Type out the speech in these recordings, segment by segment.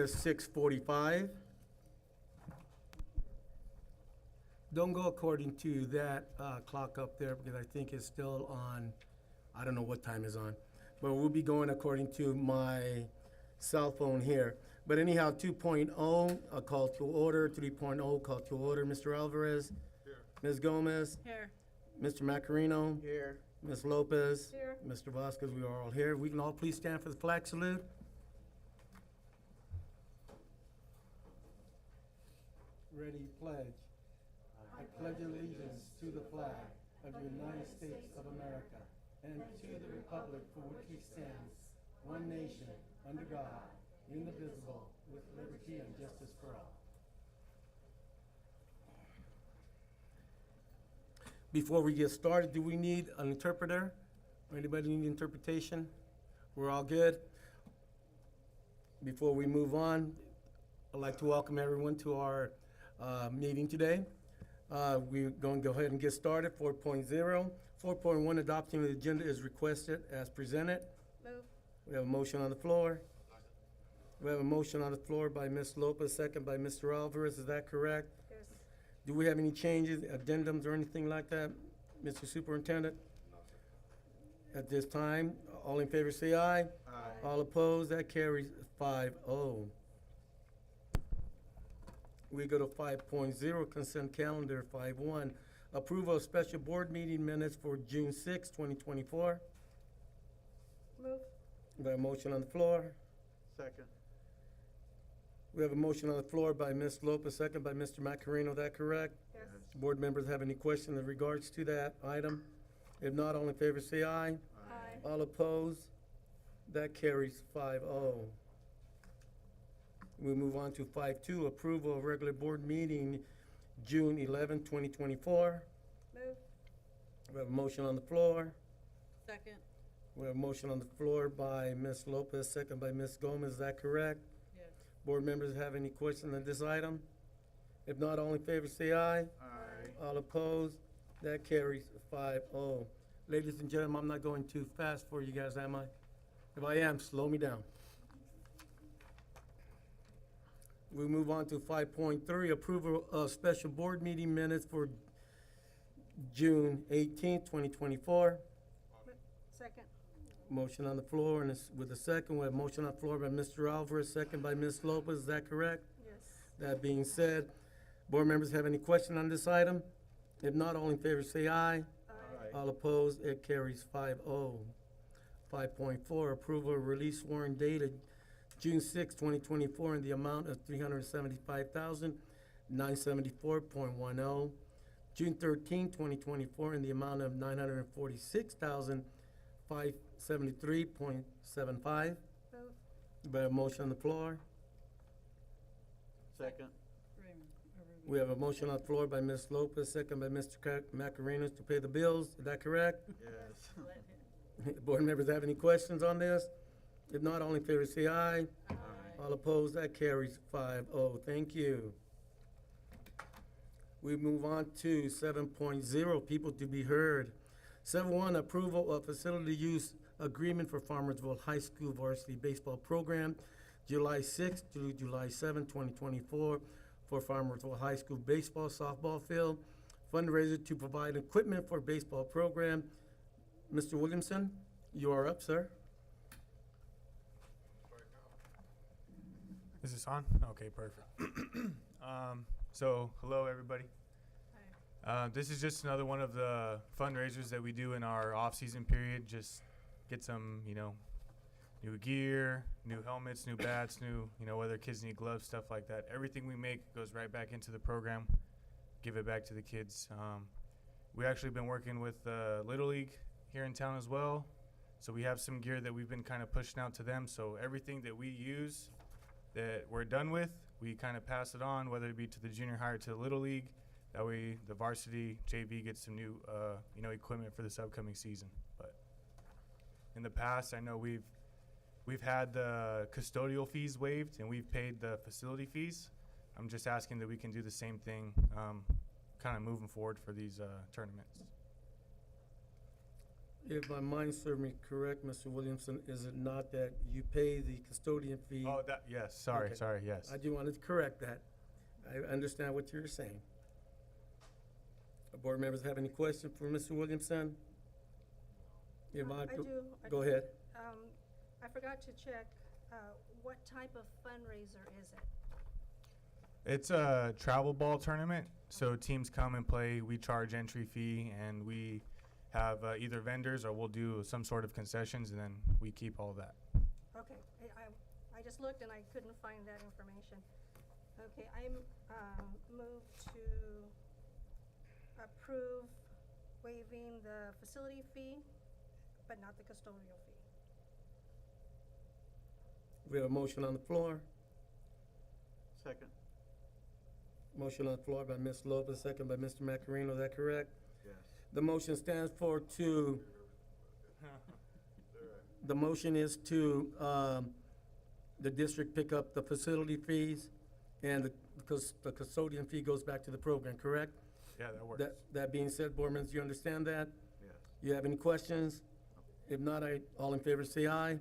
is 6:45. Don't go according to that clock up there because I think it's still on, I don't know what time is on. But we'll be going according to my cell phone here. But anyhow, 2.0, a call to order. 3.0, call to order. Mr. Alvarez? Here. Ms. Gomez? Here. Mr. Macarino? Here. Ms. Lopez? Here. Mr. Vasquez, we are all here. We can all please stand for the flag salute. Ready, pledge. I pledge allegiance to the flag of the United States of America and to the republic for which it stands, one nation, under God, indivisible, with liberty and justice for all. Before we get started, do we need an interpreter? Or anybody need interpretation? We're all good? Before we move on, I'd like to welcome everyone to our meeting today. We're going to go ahead and get started. 4.0. 4.1, adopting the agenda is requested as presented. Move. We have a motion on the floor. We have a motion on the floor by Ms. Lopez, second by Mr. Alvarez. Is that correct? Yes. Do we have any changes, addendums, or anything like that, Mr. Superintendent? At this time, all in favor say aye. Aye. All opposed, that carries 5-0. We go to 5.0, consent calendar. 5.1, approval of special board meeting minutes for June 6, 2024. Move. We have a motion on the floor. Second. We have a motion on the floor by Ms. Lopez, second by Mr. Macarino. Is that correct? Yes. Board members have any questions in regards to that item? If not, all in favor say aye. Aye. All opposed? That carries 5-0. We move on to 5.2, approval of regular board meeting June 11, 2024. Move. We have a motion on the floor. Second. We have a motion on the floor by Ms. Lopez, second by Ms. Gomez. Is that correct? Yes. Board members have any questions on this item? If not, all in favor say aye. Aye. All opposed? That carries 5-0. Ladies and gentlemen, I'm not going too fast for you guys, am I? If I am, slow me down. We move on to 5.3, approval of special board meeting minutes for June 18, 2024. Second. Motion on the floor, and it's with a second. We have motion on the floor by Mr. Alvarez, second by Ms. Lopez. Is that correct? Yes. That being said, board members have any question on this item? If not, all in favor say aye. Aye. All opposed, it carries 5-0. 5.4, approval of release warrant dated June 6, 2024, in the amount of $375,974.10. June 13, 2024, in the amount of $946,573.75. Move. We have a motion on the floor. Second. We have a motion on the floor by Ms. Lopez, second by Mr. Macarinos to pay the bills. Is that correct? Yes. Board members have any questions on this? If not, all in favor say aye. Aye. All opposed, that carries 5-0. Thank you. We move on to 7.0, people to be heard. 7.1, approval of facility use agreement for Farmersville High School varsity baseball program, July 6 to July 7, 2024, for Farmersville High School baseball softball field. Fundraiser to provide equipment for baseball program. Mr. Williamson, you are up, sir. Is this on? Okay, perfect. So, hello everybody. This is just another one of the fundraisers that we do in our off-season period. Just get some, new gear, new helmets, new bats, new, whether kids need gloves, stuff like that. Everything we make goes right back into the program. Give it back to the kids. We actually been working with Little League here in town as well. So we have some gear that we've been kind of pushing out to them. So everything that we use that we're done with, we kind of pass it on, whether it be to the junior high or to the Little League. That way the varsity JV gets some new, equipment for this upcoming season. But in the past, I know we've had the custodial fees waived and we've paid the facility fees. I'm just asking that we can do the same thing, kind of moving forward for these tournaments. If my mind serves me correct, Mr. Williamson, is it not that you pay the custodian fee? Oh, that, yes, sorry, Okay. sorry, yes. I do wanted to correct that. I understand what you're saying. Board members have any questions for Mr. Williamson? If I not, do. go ahead. I forgot to check, what type of fundraiser is it? It's a travel ball tournament, so teams come and play. We charge entry fee, and we have either vendors or we'll do some sort of concessions, and then we keep all that. Okay, I just looked and I couldn't find that information. Okay, I move to approve waiving the facility fee, but not the custodial fee. We have a motion on the floor. Second. Motion on the floor by Ms. Lopez, second by Mr. Macarino. Is that correct? Yes. The motion stands for to, the motion is to, the district pick up the facility fees and the custodian fee goes back to the program, correct? Yeah, that works. That being said, board members, you understand that? Yes. You have any questions? If not, all in favor say aye. Aye.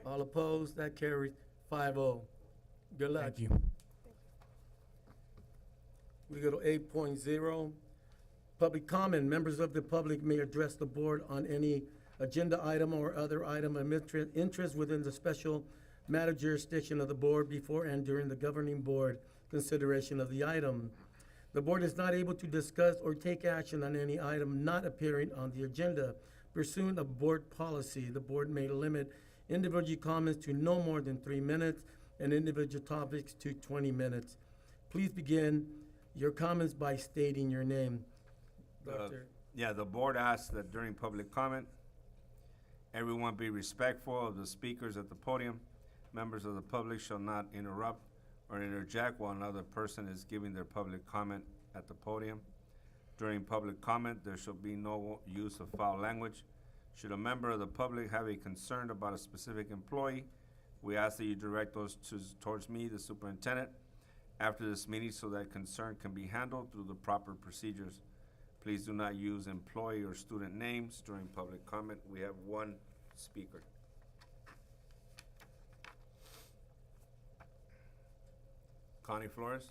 All opposed, that carries 5-0. Good luck. Thank you. We go to 8.0. Public comment. Members of the public may address the board on any agenda item or other item of interest within the special matter jurisdiction of the board before and during the governing board consideration of the item. The board is not able to discuss or take action on any item not appearing on the agenda. Pursuant of board policy, the board may limit individual comments to no more than 3 minutes and individual topics to 20 minutes. Please begin your comments by stating your name. Doctor. Yeah, the board asks that during public comment, everyone be respectful of the speakers at the podium. Members of the public shall not interrupt or interject while another person is giving their public comment at the podium. During public comment, there shall be no use of foul language. Should a member of the public have a concern about a specific employee, we ask that you direct those towards me, the superintendent, after this meeting so that concern can be handled through the proper procedures. Please do not use employee or student names during public comment. We have one speaker. Connie Flores?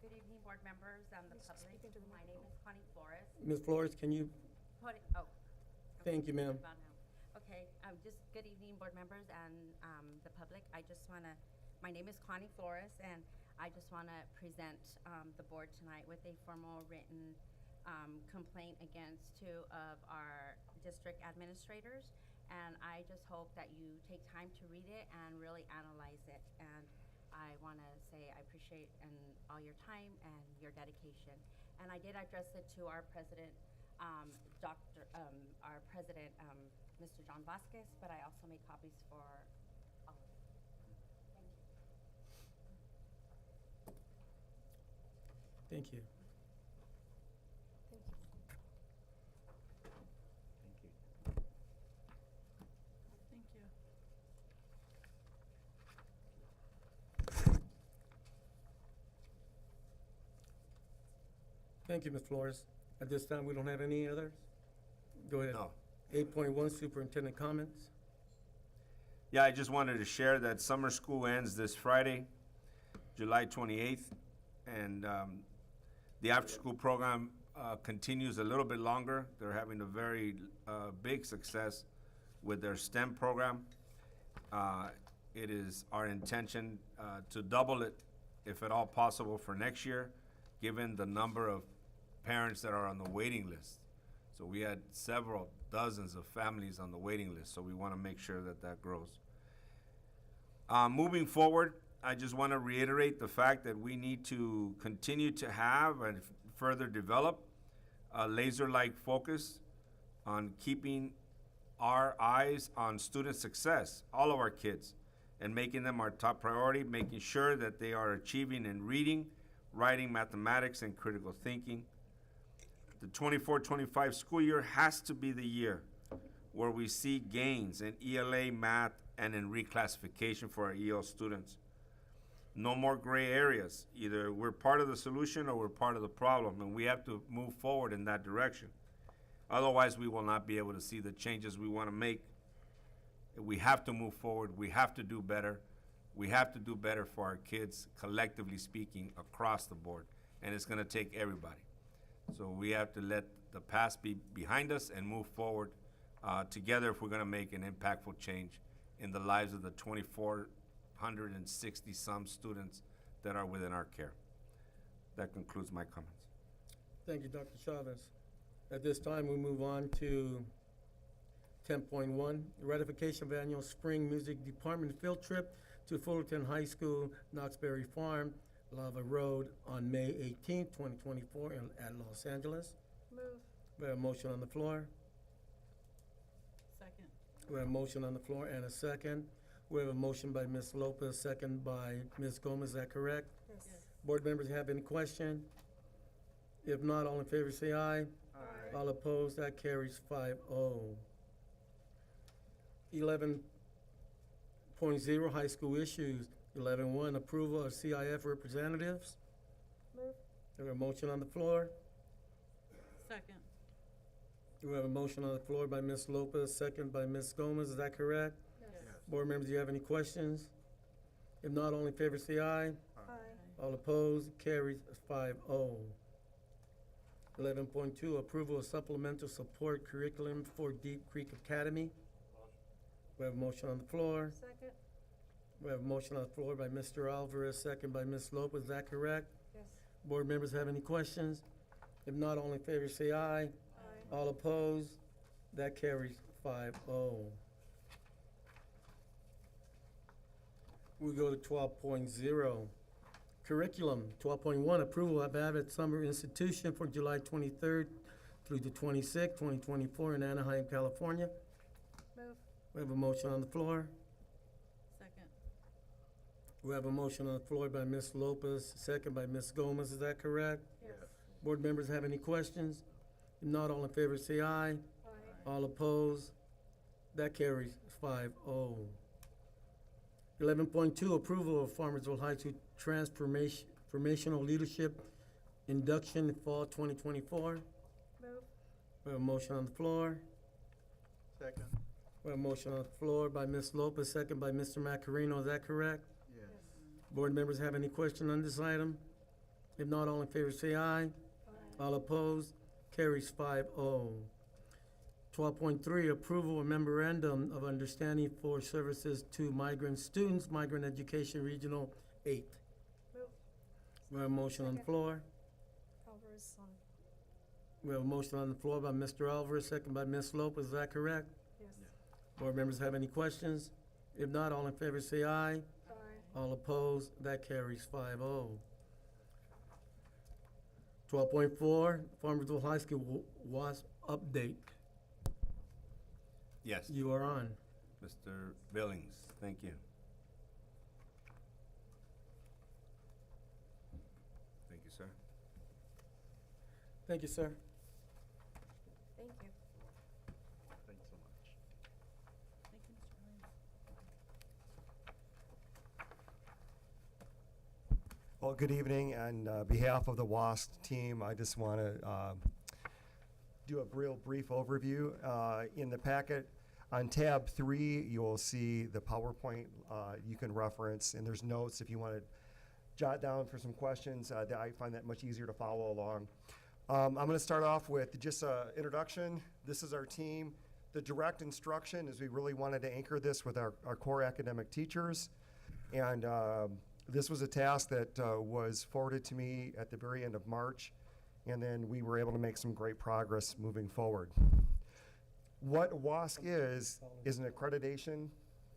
Good evening, board members and the public. Speak into the My name is Connie Flores. Ms. Flores, can you, Thank you, ma'am. Okay, just good evening, board members and the public. I just want to, my name is Connie Flores, and I just want to present the board tonight with a formal written complaint against 2 of our district administrators. And I just hope that you take time to read it and really analyze it. And I want to say I appreciate all your time and your dedication. And I did address it to our president, Mr. John Vasquez, but I also made copies for all of you. Thank you. Thank you. Thank you. Thank you, Ms. Flores. At this time, we don't have any others? Go ahead. No. 8.1, superintendent comments. Yeah, I just wanted to share that summer school ends this Friday, July 28th, and the after-school program continues a little bit longer. They're having a very big success with their STEM program. It is our intention to double it, if at all possible, for next year, given the number of parents that are on the waiting list. So we had several dozens of families on the waiting list, so we want to make sure that that grows. Moving forward, I just want to reiterate the fact that we need to continue to have and further develop a laser-like focus on keeping our eyes on student success, all of our kids, and making them our top priority, making sure that they are achieving in reading, writing, mathematics, and critical thinking. The 24-25 school year has to be the year where we see gains in ELA, math, and in reclassification for our EL students. No more gray areas. Either we're part of the solution or we're part of the problem, and we have to move forward in that direction. Otherwise, we will not be able to see the changes we want to make. We have to move forward. We have to do better. We have to do better for our kids, collectively speaking, across the board. And it's going to take everybody. So we have to let the past be behind us and move forward together if we're going to make an impactful change in the lives of the 2,460-some students that are within our care. That concludes my comments. Thank you, Dr. Chavez. At this time, we move on to 10.1, ratification of annual spring music department field trip to Fullerton High School, Knoxberry Farm, Lava Road on May 18th, 2024 at Los Angeles. Move. We have a motion on the floor. Second. We have a motion on the floor and a second. We have a motion by Ms. Lopez, second by Ms. Gomez. Is that correct? Yes. Board members have any question? If not, all in favor say aye. Aye. All opposed, that carries 5-0. 11.0, high school issues. 11.1, approval of CIF representatives. Move. We have a motion on the floor. Second. We have a motion on the floor by Ms. Lopez, second by Ms. Gomez. Is that correct? Yes. Board members, do you have any questions? If not, all in favor say aye. Aye. All opposed, carries 5-0. 11.2, approval of supplemental support curriculum for Deep Creek Academy. We have a motion on the floor. Second. We have a motion on the floor by Mr. Alvarez, second by Ms. Lopez. Is that correct? Yes. Board members have any questions? If not, all in favor say aye. Aye. All opposed, that carries 5-0. We go to 12.0. Curriculum, 12.1, approval of Abbott Summer Institution for July 23rd through the 26th, 2024 in Anaheim, California. Move. We have a motion on the floor. Second. We have a motion on the floor by Ms. Lopez, second by Ms. Gomez. Is that correct? Yes. Board members have any questions? If not, all in favor say aye. Aye. All opposed, that carries 5-0. 11.2, approval of Farmersville High School Transformational Leadership Induction Fall 2024. Move. We have a motion on the floor. Second. We have a motion on the floor by Ms. Lopez, second by Mr. Macarino. Is that correct? Yes. Board members have any question on this item? If not, all in favor say aye. Aye. All opposed, carries 5-0. 12.3, approval of memorandum of understanding for services to migrant students, Migrant Education Regional 8. Move. We have a motion on the Second. floor. Alvarez on. We have a motion on the floor by Mr. Alvarez, second by Ms. Lopez. Is that correct? Yes. Board members have any questions? If not, all in favor say aye. Aye. All opposed, that carries 5-0. 12.4, Farmersville High School WASP update. Yes, You are on. Mr. Billings, thank you. Thank you, sir. Thank you, sir. Thank you. Thanks so much. Thank you, Mr. Williams. Well, good evening. On behalf of the WASP team, I just want to do a real brief overview. In the packet, on tab 3, you will see the PowerPoint you can reference, and there's notes if you want to jot down for some questions. I find that much easier to follow along. I'm going to start off with just an introduction. This is our team. The direct instruction is we really wanted to anchor this with our core academic teachers. And this was a task that was forwarded to me at the very end of March, and then we were able to make some great progress moving forward. What WASC is an accreditation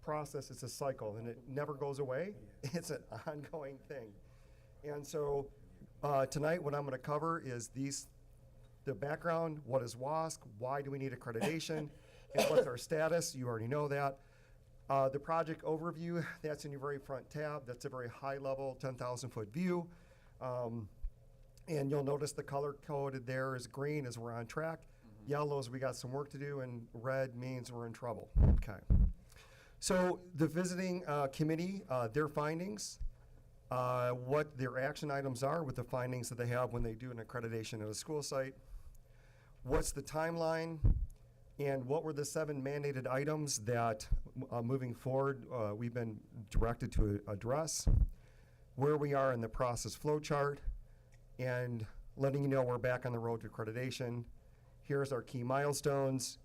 process. It's a cycle, and it never goes away. It's an ongoing thing. And so tonight what I'm going to cover is the background, what is WASC, why do we need accreditation, and what's our status. You already know that. The project overview, that's in your very front tab. That's a very high level, 10,000-foot view. And you'll notice the color coded there is green as we're on track. Yellow is we got some work to do, and red means we're in trouble. Okay. So the visiting committee, their findings, what their action items are with the findings that they have when they do an accreditation at a school site, what's the timeline, and what were the 7 mandated items that, moving forward, we've been directed to address, where we are in the process flow chart, and letting you know we're back on the road to accreditation. Here's our key milestones,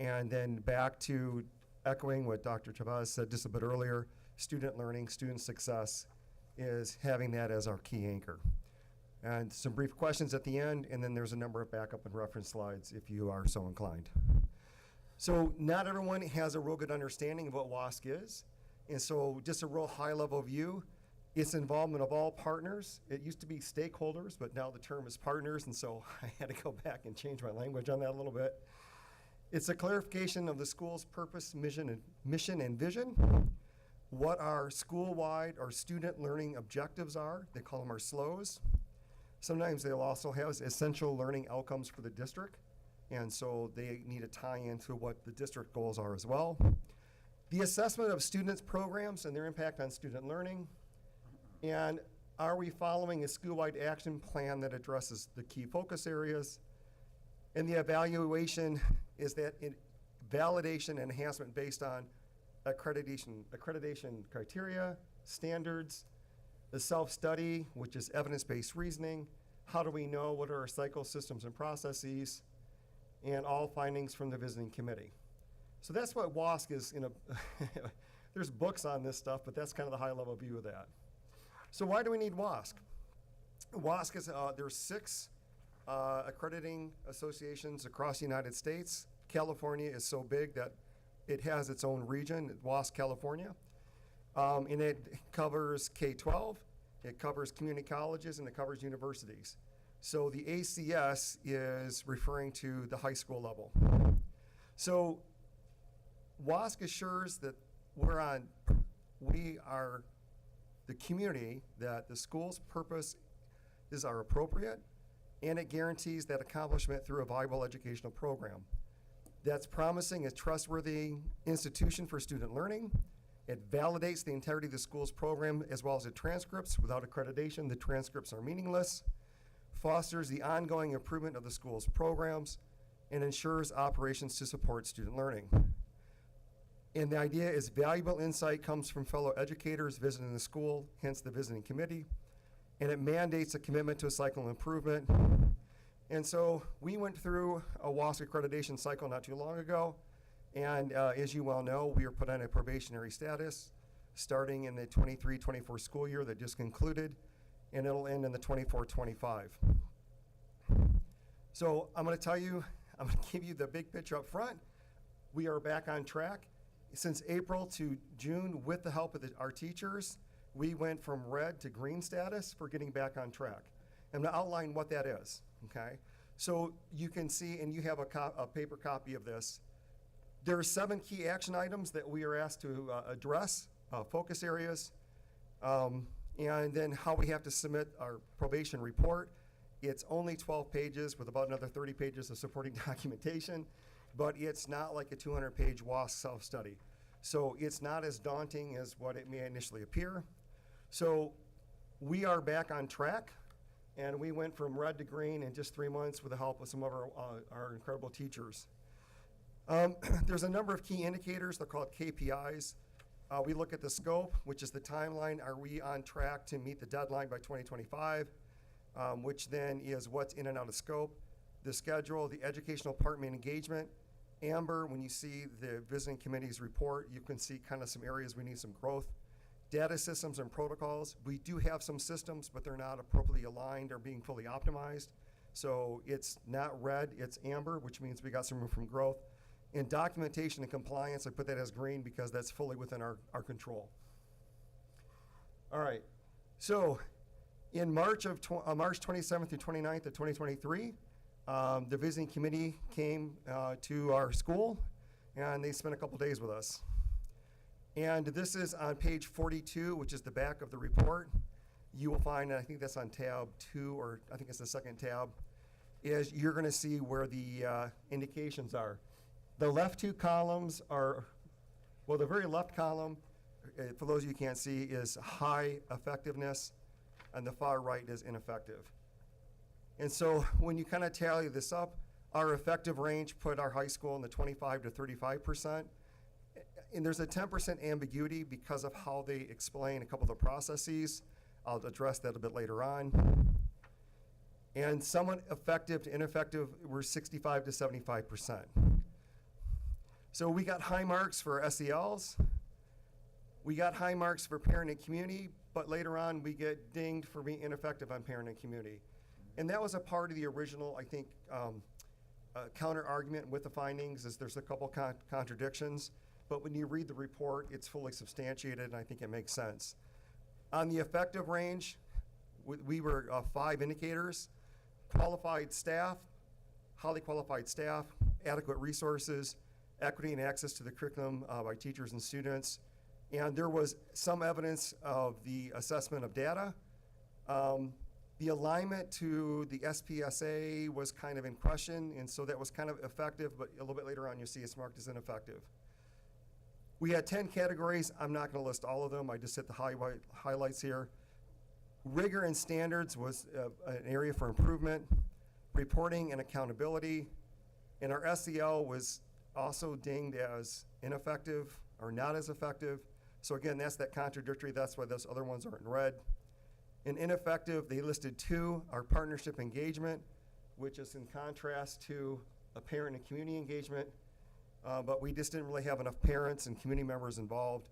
and then back to echoing what Dr. Chavez said just a bit earlier, student learning, student success is having that as our key anchor. And some brief questions at the end, and then there's a number of backup and reference slides if you are so inclined. So not everyone has a real good understanding of what WASC is, and so just a real high-level view, it's involvement of all partners. It used to be stakeholders, but now the term is partners, and so I had to go back and change my language on that a little bit. It's a clarification of the school's purpose, mission, and vision, what our school-wide or student learning objectives are. They call them our SLOs. Sometimes they'll also have essential learning outcomes for the district, and so they need to tie into what the district goals are as well. The assessment of students' programs and their impact on student learning, and are we following a school-wide action plan that addresses the key focus areas? And the evaluation is that validation enhancement based on accreditation criteria, standards, the self-study, which is evidence-based reasoning, how do we know, what are our cycle systems and processes, and all findings from the visiting committee. So that's what WASC is there's books on this stuff, but that's kind of the high-level view of that. So why do we need WASC? WASC is, there's 6 accrediting associations across the United States. California is so big that it has its own region, WASC California. And it covers K-12, it covers community colleges, and it covers universities. So the ACS is referring to the high school level. So WASC assures that we are the community, that the school's purpose are appropriate, and it guarantees that accomplishment through a viable educational program that's promising a trustworthy institution for student learning. It validates the integrity of the school's program as well as the transcripts. Without accreditation, the transcripts are meaningless, fosters the ongoing improvement of the school's programs, and ensures operations to support student learning. And the idea is valuable insight comes from fellow educators visiting the school, hence the visiting committee, and it mandates a commitment to a cycle of improvement. And so we went through a WASC accreditation cycle not too long ago, and as you well know, we are put on a probationary status starting in the 23-24 school year that just concluded, and it'll end in the 24-25. So I'm gonna give you the big picture up front. We are back on track. Since April to June, with the help of our teachers, we went from red to green status for getting back on track. I'm gonna outline what that is, okay? So you can see, and you have a paper copy of this, there are 7 key action items that we are asked to address, focus areas, and then how we have to submit our probation report. It's only 12 pages with about another 30 pages of supporting documentation, but it's not like a 200-page WASC self-study. So it's not as daunting as what it may initially appear. So we are back on track, and we went from red to green in just 3 months with the help of some of our incredible teachers. There's a number of key indicators, they're called KPIs. We look at the scope, which is the timeline. Are we on track to meet the deadline by 2025? Which then is what's in and out of scope. The schedule, the educational partner engagement. Amber, when you see the visiting committee's report, you can see kind of some areas we need some growth. Data systems and protocols. We do have some systems, but they're not appropriately aligned or being fully optimized. So it's not red, it's amber, which means we got some room for growth. In documentation and compliance, I put that as green because that's fully within our control. All right, so in March 27th through 29th of 2023, the visiting committee came to our school, and they spent a couple days with us. And this is on page 42, which is the back of the report. You will find, and I think that's on tab 2, or I think it's the second tab, is you're gonna see where the indications are. The left 2 columns are, well, the very left column for those of you who can't see, is high effectiveness, and the far right is ineffective. And so when you kind of tally this up, our effective range put our high school in the 25 to 35%. And there's a 10% ambiguity because of how they explain a couple of the processes. I'll address that a bit later on. And somewhat effective to ineffective, we're 65 to 75%. So we got high marks for SELs. We got high marks for parent and community, but later on we get dinged for being ineffective on parent and community. And that was a part of the original, I think, counter argument with the findings is there's a couple contradictions, but when you read the report, it's fully substantiated, and I think it makes sense. On the effective range, we were 5 indicators: qualified staff, highly qualified staff, adequate resources, equity and access to the curriculum by teachers and students. And there was some evidence of the assessment of data. The alignment to the SPSA was kind of in question, and so that was kind of effective, but a little bit later on you'll see it's marked as ineffective. We had 10 categories. I'm not going to list all of them. I just hit the highlights here. Rigor and standards was an area for improvement. Reporting and accountability. And our SEL was also dinged as ineffective or not as effective. So again, that's that contradictory. That's why those other ones aren't in red. In ineffective, they listed 2, our partnership engagement, which is in contrast to a parent and community engagement. But we just didn't really have enough parents and community members involved,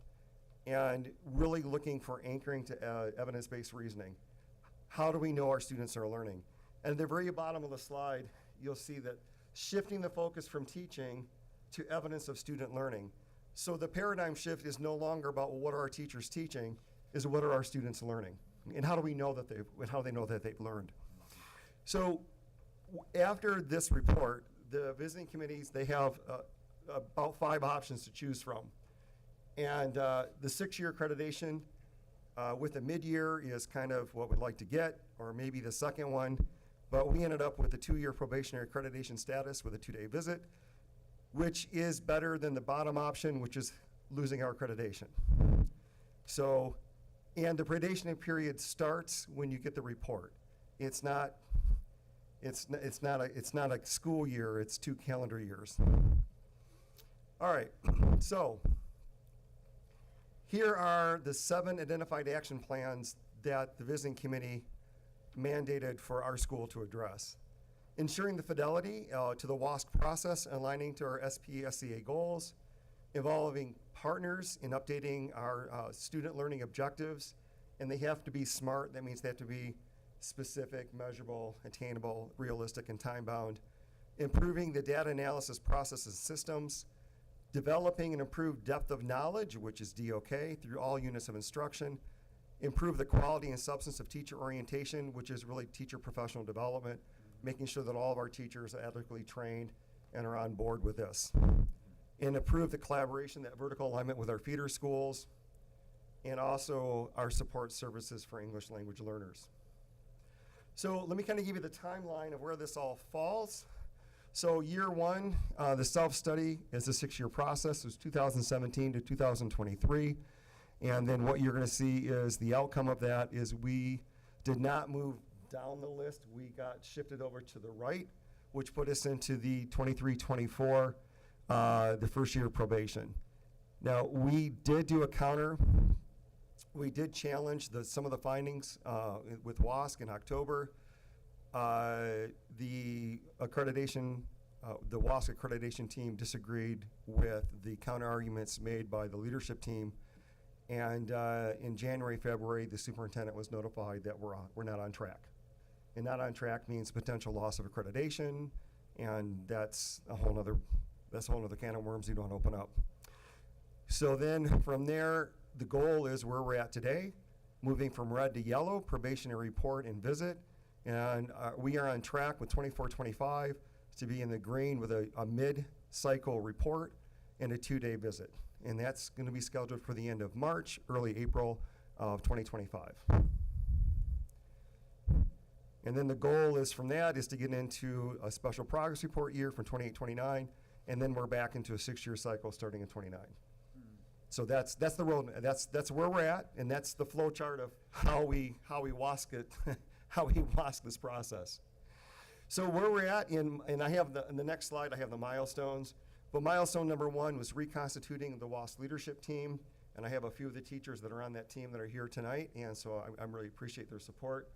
and really looking for anchoring to evidence-based reasoning. How do we know our students are learning? And at the very bottom of the slide, you'll see that shifting the focus from teaching to evidence of student learning. So the paradigm shift is no longer about, well, what are our teachers teaching, is what are our students learning? And how do we know that how do they know that they've learned? So after this report, the visiting committees, they have about 5 options to choose from. And the 6-year accreditation with a mid-year is kind of what we'd like to get, or maybe the second one. But we ended up with a 2-year probationary accreditation status with a 2-day visit, which is better than the bottom option, which is losing our accreditation. So, and the accreditation period starts when you get the report. It's not a school year, it's 2 calendar years. All right, so here are the 7 identified action plans that the visiting committee mandated for our school to address. Ensuring the fidelity to the WASC process, aligning to our SPSCA goals, involving partners in updating our student learning objectives, and they have to be SMART. That means they have to be specific, measurable, attainable, realistic, and time-bound. Improving the data analysis processes and systems, developing an improved depth of knowledge, which is DOK, through all units of instruction, improve the quality and substance of teacher orientation, which is really teacher professional development, making sure that all of our teachers are adequately trained and are on board with this. And improve the collaboration, that vertical alignment with our feeder schools, and also our support services for English language learners. So let me kind of give you the timeline of where this all falls. So year 1, the self-study is a 6-year process. It was 2017 to 2023. And then what you're going to see is the outcome of that is we did not move down the list. We got shifted over to the right, which put us into the 23-24, the first year of probation. Now, we did do a counter. We did challenge some of the findings with WASC in October. The accreditation, the WASC accreditation team disagreed with the counter arguments made by the leadership team. And in January, February, the superintendent was notified that we're not on track. And not on track means potential loss of accreditation, and that's a whole nother can of worms you don't open up. So then from there, the goal is where we're at today, moving from red to yellow, probationary report and visit. And we are on track with 24-25 to be in the green with a mid-cycle report and a 2-day visit. And that's going to be scheduled for the end of March, early April of 2025. And then the goal is from that is to get into a special progress report year from 28-29, and then we're back into a 6-year cycle starting in 29. So that's the road, that's where we're at, and that's the flow chart of how we WASC it, how we WASC this process. So where we're at and I have in the next slide, I have the milestones. But milestone number 1 was reconstituting the WASC leadership team, and I have a few of the teachers that are on that team that are here tonight, and so I really appreciate their support.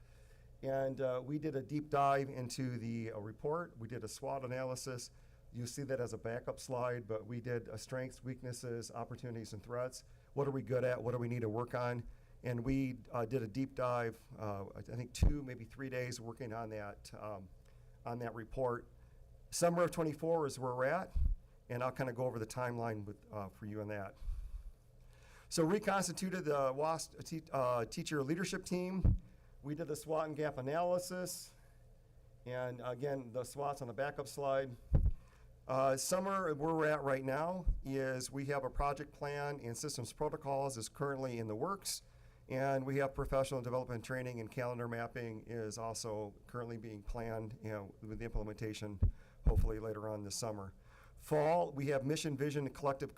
And we did a deep dive into the report. We did a SWOT analysis. You see that as a backup slide, but we did strengths, weaknesses, opportunities, and threats. What are we good at? What do we need to work on? And we did a deep dive, I think 2, maybe 3 days working on that report. Summer of '24 is where we're at, and I'll kind of go over the timeline for you on that. So reconstituted the WASC teacher leadership team. We did the SWOT and gap analysis, and again, the SWOT's on the backup slide. Summer, where we're at right now is we have a project plan and systems protocols is currently in the works, and we have professional development training and calendar mapping is also currently being planned, with the implementation hopefully later on this summer. Fall, we have mission, vision, collective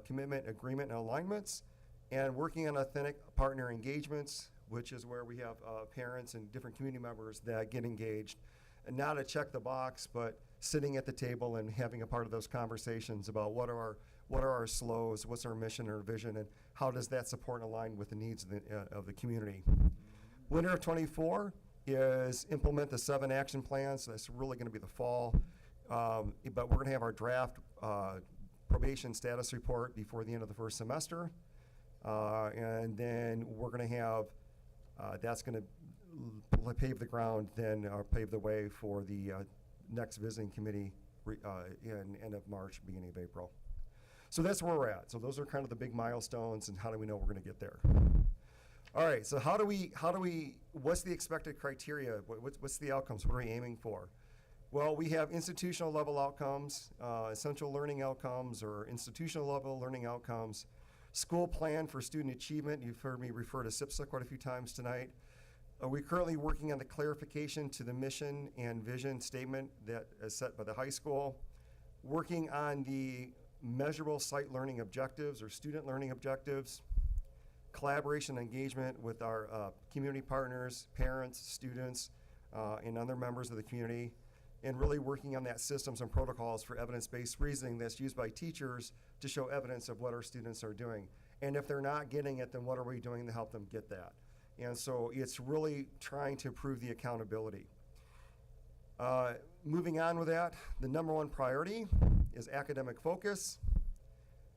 commitment, agreement, and alignments, and working on authentic partner engagements, which is where we have parents and different community members that get engaged, and not to check the box, but sitting at the table and having a part of those conversations about what are our slows, what's our mission or vision, and how does that support and align with the needs of the community. Winter of '24 is implement the 7 action plans. So that's really going to be the fall, but we're going to have our draft probation status report before the end of the first semester, and then we're going to have that's going to pave the ground, then pave the way for the next visiting committee in end of March, beginning of April. So that's where we're at. So those are kind of the big milestones, and how do we know we're going to get there? All right. So how do we? What's the expected criteria? What's the outcomes? What are we aiming for? Well, we have institutional level outcomes, essential learning outcomes, or institutional level learning outcomes. School plan for student achievement. You've heard me refer to SIPSA quite a few times tonight. We're currently working on the clarification to the mission and vision statement that is set by the high school. Working on the measurable site learning objectives or student learning objectives. Collaboration and engagement with our community partners, parents, students, and other members of the community. And really working on that systems and protocols for evidence-based reasoning that's used by teachers to show evidence of what our students are doing. And if they're not getting it, then what are we doing to help them get that? And so it's really trying to improve the accountability. Moving on with that, the number 1 priority is academic focus.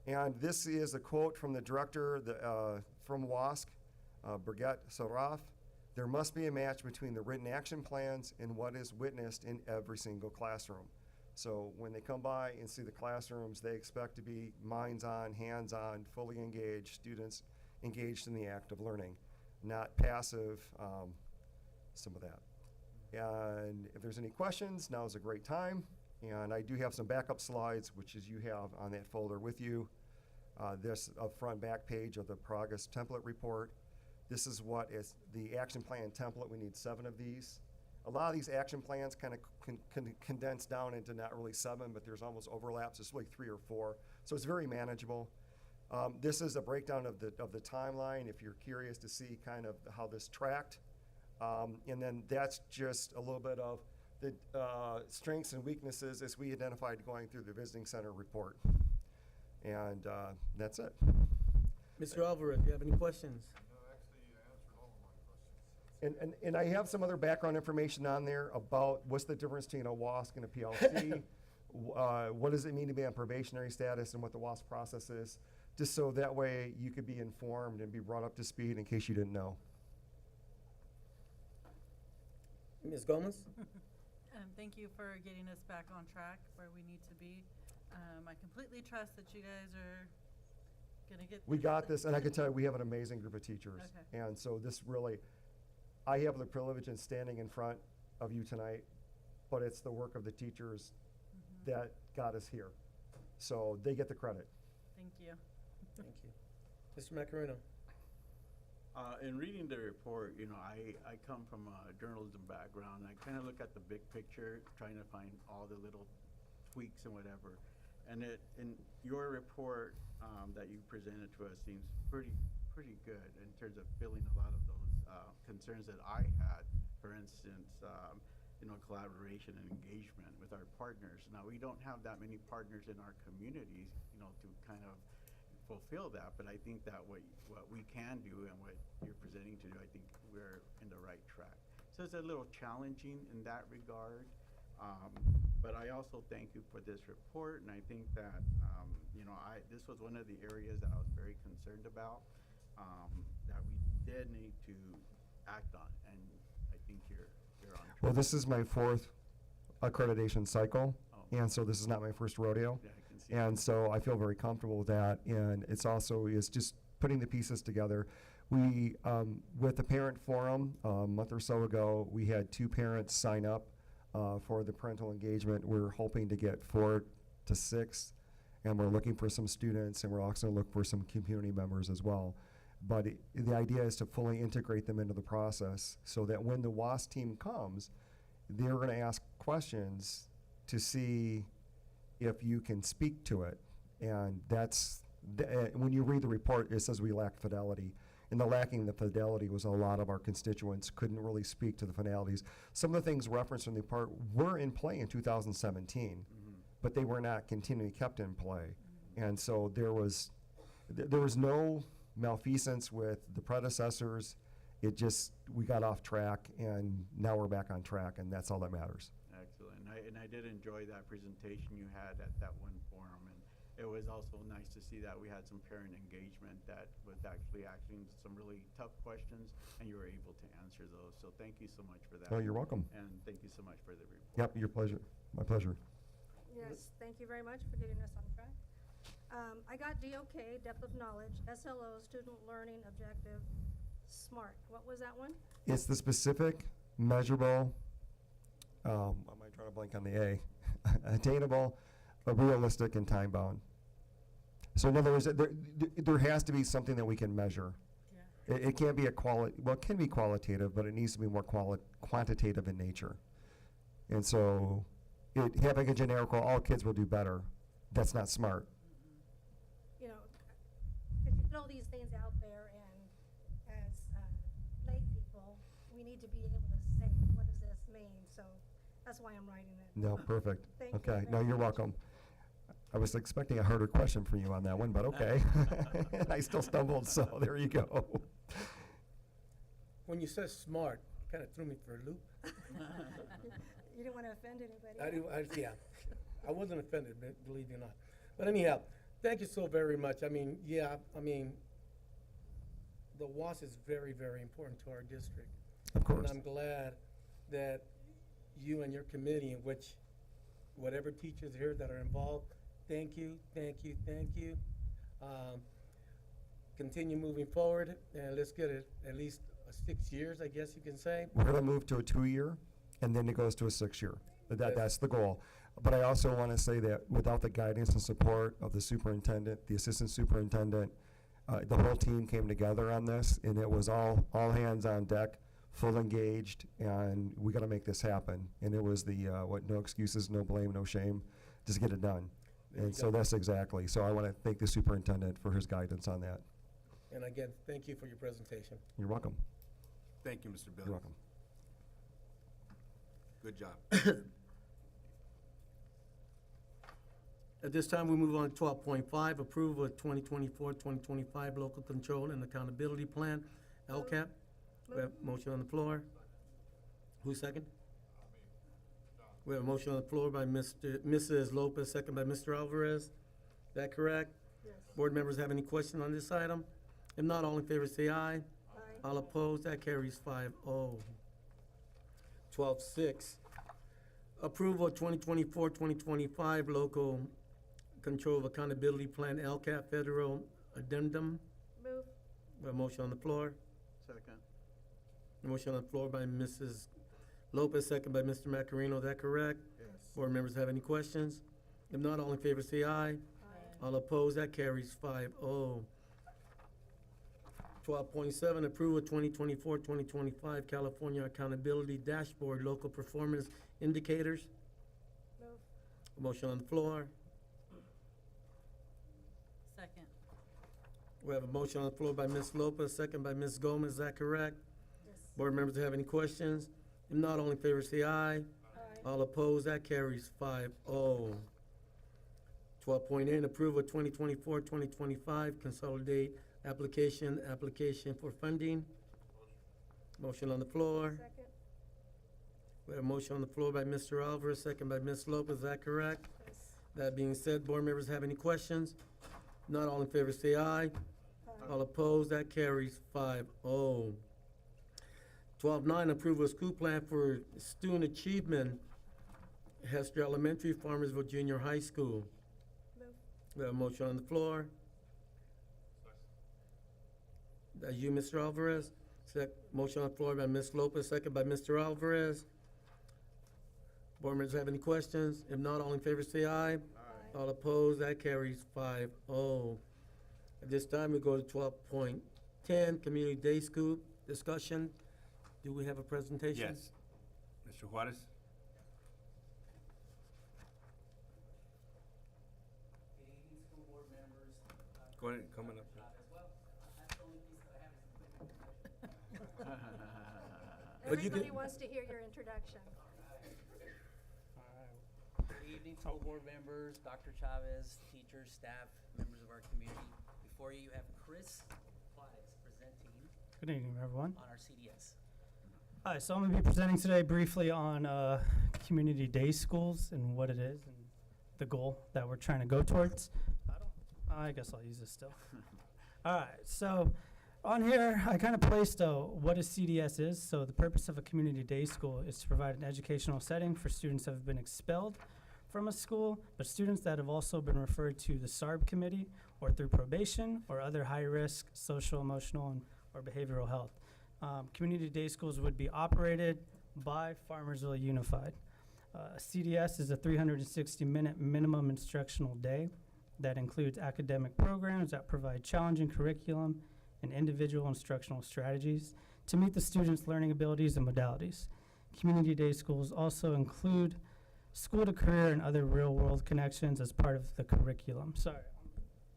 And this is a quote from the director from WASC, Brigitte Saraf. There must be a match between the written action plans and what is witnessed in every single classroom. So when they come by and see the classrooms, they expect to be minds-on, hands-on, fully engaged, students engaged in the act of learning, not passive, some of that. And if there's any questions, now is a great time. And I do have some backup slides, which is you have on that folder with you. This front back page of the progress template report. This is what is the action plan template. We need 7 of these. A lot of these action plans kind of condense down into not really 7, but there's almost overlaps. It's really 3 or 4. So it's very manageable. This is a breakdown of the timeline if you're curious to see kind of how this tracked. And then that's just a little bit of the strengths and weaknesses as we identified going through the visiting center report. And that's it. Mr. Alvarez, do you have any questions? And I have some other background information on there about what's the difference between a WASC and a PLC. What does it mean to be on probationary status and what the WASC process is, just so that way you could be informed and be brought up to speed in case you didn't know. Ms. Gomez? Thank you for getting us back on track where we need to be. I completely trust that you guys are gonna get. We got this, and I can tell you, we have an amazing group of teachers. Okay. And so this really, I have the privilege in standing in front of you tonight, but it's the work of the teachers that got us here. So they get the credit. Thank you. Thank you. Mr. Macarino? In reading the report, I come from a journalism background. I kind of look at the big picture, trying to find all the little tweaks and whatever. And your report, that you presented to us seems pretty good in terms of filling a lot of those, concerns that I had. For instance, collaboration and engagement with our partners. Now, we don't have that many partners in our communities, to kind of fulfill that, but I think that what we can do and what you're presenting to do, I think we're in the right track. So it's a little challenging in that regard, but I also thank you for this report, and I think that, this was one of the areas that I was very concerned about, that we did need to act on, and I think you're on track. Well, this is my 4th accreditation cycle, Oh. and so this is not my first rodeo. Yeah, I can see. And so I feel very comfortable with that, and it's also is just putting the pieces together. We, with the parent forum, a month or so ago, we had 2 parents sign up for the parental engagement. We're hoping to get 4 to 6, and we're looking for some students, and we're also going to look for some community members as well. But the idea is to fully integrate them into the process so that when the WAS team comes, they're going to ask questions to see if you can speak to it. And that's, when you read the report, it says we lack fidelity. And the lacking the fidelity was a lot of our constituents couldn't really speak to the finalities. Some of the things referenced in the report were in play in 2017, but they were not continually kept in play. And so there was no malfeasance with the predecessors. It just, we got off track, and now we're back on track, and that's all that matters. Excellent. And I did enjoy that presentation you had at that one forum. And it was also nice to see that we had some parent engagement that was actually asking some really tough questions, and you were able to answer those. So thank you so much for that. Oh, you're welcome. And thank you so much for the report. Yep, your pleasure. My pleasure. Yes, thank you very much for getting us on track. I got DOK, depth of knowledge, SLO, student learning objective, SMART. What was that one? It's the specific, measurable, I might try to blank on the A, attainable, realistic, and time-bound. So in other words, there has to be something that we can measure. Yeah. It can't be it can be qualitative, but it needs to be more quantitative in nature. And so having a generic, all kids will do better, that's not smart. Because you throw these things out there, and as lay people, we need to be able to say, what does this mean? So that's why I'm writing it. No, perfect. Thank you Okay, very no, you're much. welcome. I was expecting a harder question from you on that one, but okay. And I still stumbled, so there you go. When you said smart, kind of threw me for a loop. You didn't want to offend anybody. Yeah, I wasn't offended, believe it or not. But anyhow, thank you so very much. I mean, the WAS is very, very important to our district. Of course. And I'm glad that you and your committee, in which whatever teachers here that are involved, thank you, thank you, thank you. Continue moving forward, and let's get it at least 6 years, I guess you can say. We're going to move to a 2-year, and then it goes to a 6-year. That's the goal. But I also want to say that without the guidance and support of the superintendent, the assistant superintendent, the whole team came together on this, and it was all hands on deck, full engaged, and we got to make this happen. And it was the no excuses, no blame, no shame, just get it done. There you And so go. that's exactly. So I want to thank the superintendent for his guidance on that. And again, thank you for your presentation. You're welcome. Thank you, Mr. You're Billy. welcome. Good job. At this time, we move on to 12.5, approval of 2024-2025 Local Control and Accountability Plan, LCAP. We have motion on the floor. Who's second? We have a motion on the floor by Mrs. Lopez, second by Mr. Alvarez. Is that correct? Yes. Board members have any questions on this item? If not, all in favor say aye. Aye. All opposed, that carries 5-0. 12.6, approval of 2024-2025 Local Control Accountability Plan, LCAP Federal Addendum. Move. We have a motion on the floor. Second. Motion on the floor by Mrs. Lopez, second by Mr. Macarino. Is that correct? Yes. Board members have any questions? If not, all in favor say aye. Aye. All opposed, that carries 5-0. 12.7, approval of 2024-2025 California Accountability Dashboard Local Performance Indicators. Move. Motion on the floor. Second. We have a motion on the floor by Ms. Lopez, second by Ms. Gomez. Is that correct? Yes. Board members have any questions? If not, all in favor say aye. Aye. All opposed, that carries 5-0. 12.8, approval 2024-2025 consolidate application for funding. Motion on the floor. Second. We have a motion on the floor by Mr. Alvarez, second by Ms. Lopez. Is that correct? Yes. That being said, board members have any questions? Not all in favor say aye. Aye. All opposed, that carries 5-0. 12.9, approval of school plan for student achievement, Hester Elementary, Farmersville Junior High School. Move. We have a motion on the floor. That's you, Mr. Alvarez. Motion on the floor by Ms. Lopez, second by Mr. Alvarez. Board members have any questions? If not, all in favor say aye. Aye. All opposed, that carries 5-0. At this time, we go to 12.10, Community Day School discussion. Do we have a presentation? Yes. Mr. Juarez? Good evening, school board members. Go ahead, coming up. As well, that's the only piece that I have is a quick introduction. But you Everybody can- wants to hear your introduction. Good evening, school board members, Dr. Chavez, teachers, staff, members of our community. Before you have Chris Juarez presenting Good evening, everyone. on our CDS. Hi, so I'm going to be presenting today briefly on community day schools and what it is and the goal that we're trying to go towards. I guess I'll use this still. All right, so on here, I kind of placed what a CDS is. So the purpose of a community day school is to provide an educational setting for students that have been expelled from a school, but students that have also been referred to the SARB committee or through probation or other high-risk social, emotional, or behavioral health. Community day schools would be operated by Farmersville Unified. CDS is a 360-minute minimum instructional day that includes academic programs that provide challenging curriculum and individual instructional strategies to meet the students' learning abilities and modalities. Community day schools also include school to career and other real-world connections as part of the curriculum. Sorry,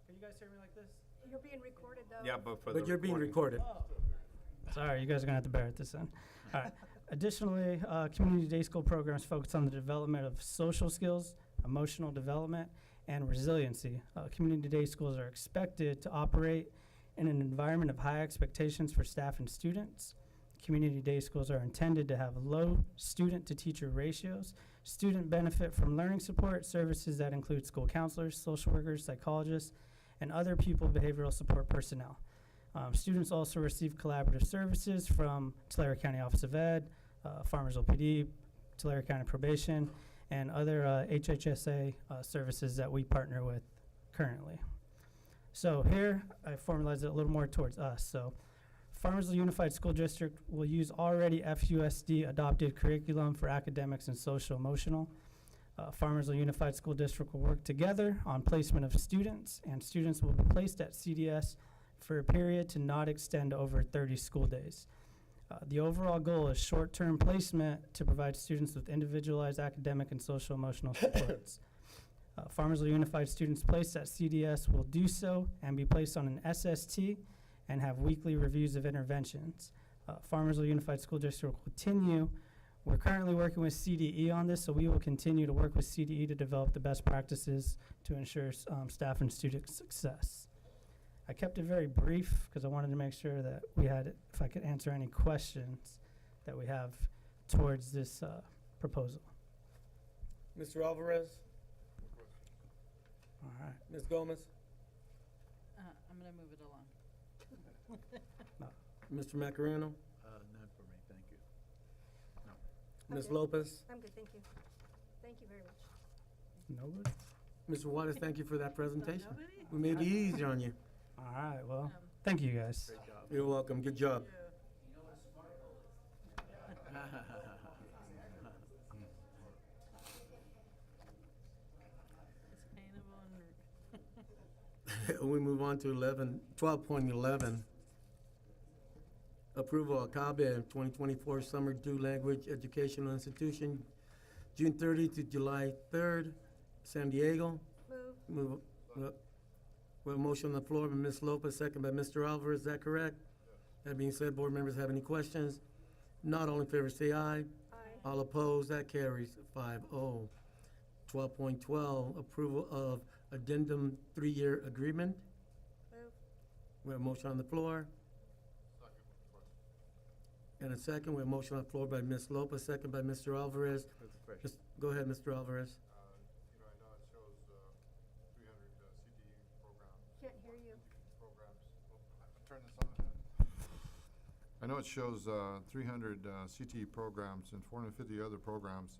can you guys hear me like this? You're being recorded, though. Yeah, but for the But you're being recording. recorded. Sorry, you guys are gonna have to bear with this then. All right. Additionally, community day school programs focus on the development of social skills, emotional development, and resiliency. Community day schools are expected to operate in an environment of high expectations for staff and students. Community day schools are intended to have low student-to-teacher ratios. Student benefit from learning support services that include school counselors, social workers, psychologists, and other pupil behavioral support personnel. Students also receive collaborative services from Tulare County Office of Ed, Farmersville PD, Tulare County Probation, and other HHSA services that we partner with currently. So here, I formalized it a little more towards us. So Farmersville Unified School District will use already FUSD adopted curriculum for academics and social emotional. Farmersville Unified School District will work together on placement of students, and students will be placed at CDS for a period to not extend over 30 school days. The overall goal is short-term placement to provide students with individualized academic and social emotional supports. Farmersville Unified students placed at CDS will do so and be placed on an SST and have weekly reviews of interventions. Farmersville Unified School District will continue. We're currently working with CDE on this, so we will continue to work with CDE to develop the best practices to ensure staff and student success. I kept it very brief because I wanted to make sure that we had, if I could answer any questions that we have towards this proposal. Mr. Alvarez, All right. Ms. Gomez, I'm gonna move it along. Mr. Macareno, None for me, thank you. Ms. Okay. Lopez, I'm good, thank you. Thank you very much. Nobody? Mr. Juarez, thank you for that presentation. Nobody? We made it easier on you. All right, well, Um, thank you guys. Great job. You're welcome. Good job. Yeah. You know what a smart goal is? Sustainable and We move on to 12.11. Approval of CABE 2024 Summer Due Language Educational Institution, June 30 to July 3rd, San Diego. Move. Move, We have a motion on the floor by Ms. Lopez, second by Mr. Alvarez. Is that correct? That being said, board members have any questions? Not all in favor say aye. Aye. All opposed, that carries 5-0. 12.12, approval of addendum 3-year agreement. Move. We have a motion on the floor. And a second, we have a motion on the floor by Ms. Lopez, second by Mr. Alvarez. With the question. Go ahead, Mr. Alvarez. You know, I know it shows 300 CTE programs. Can't hear you. Programs. Turn this on. I know it shows 300 CTE programs and 450 other programs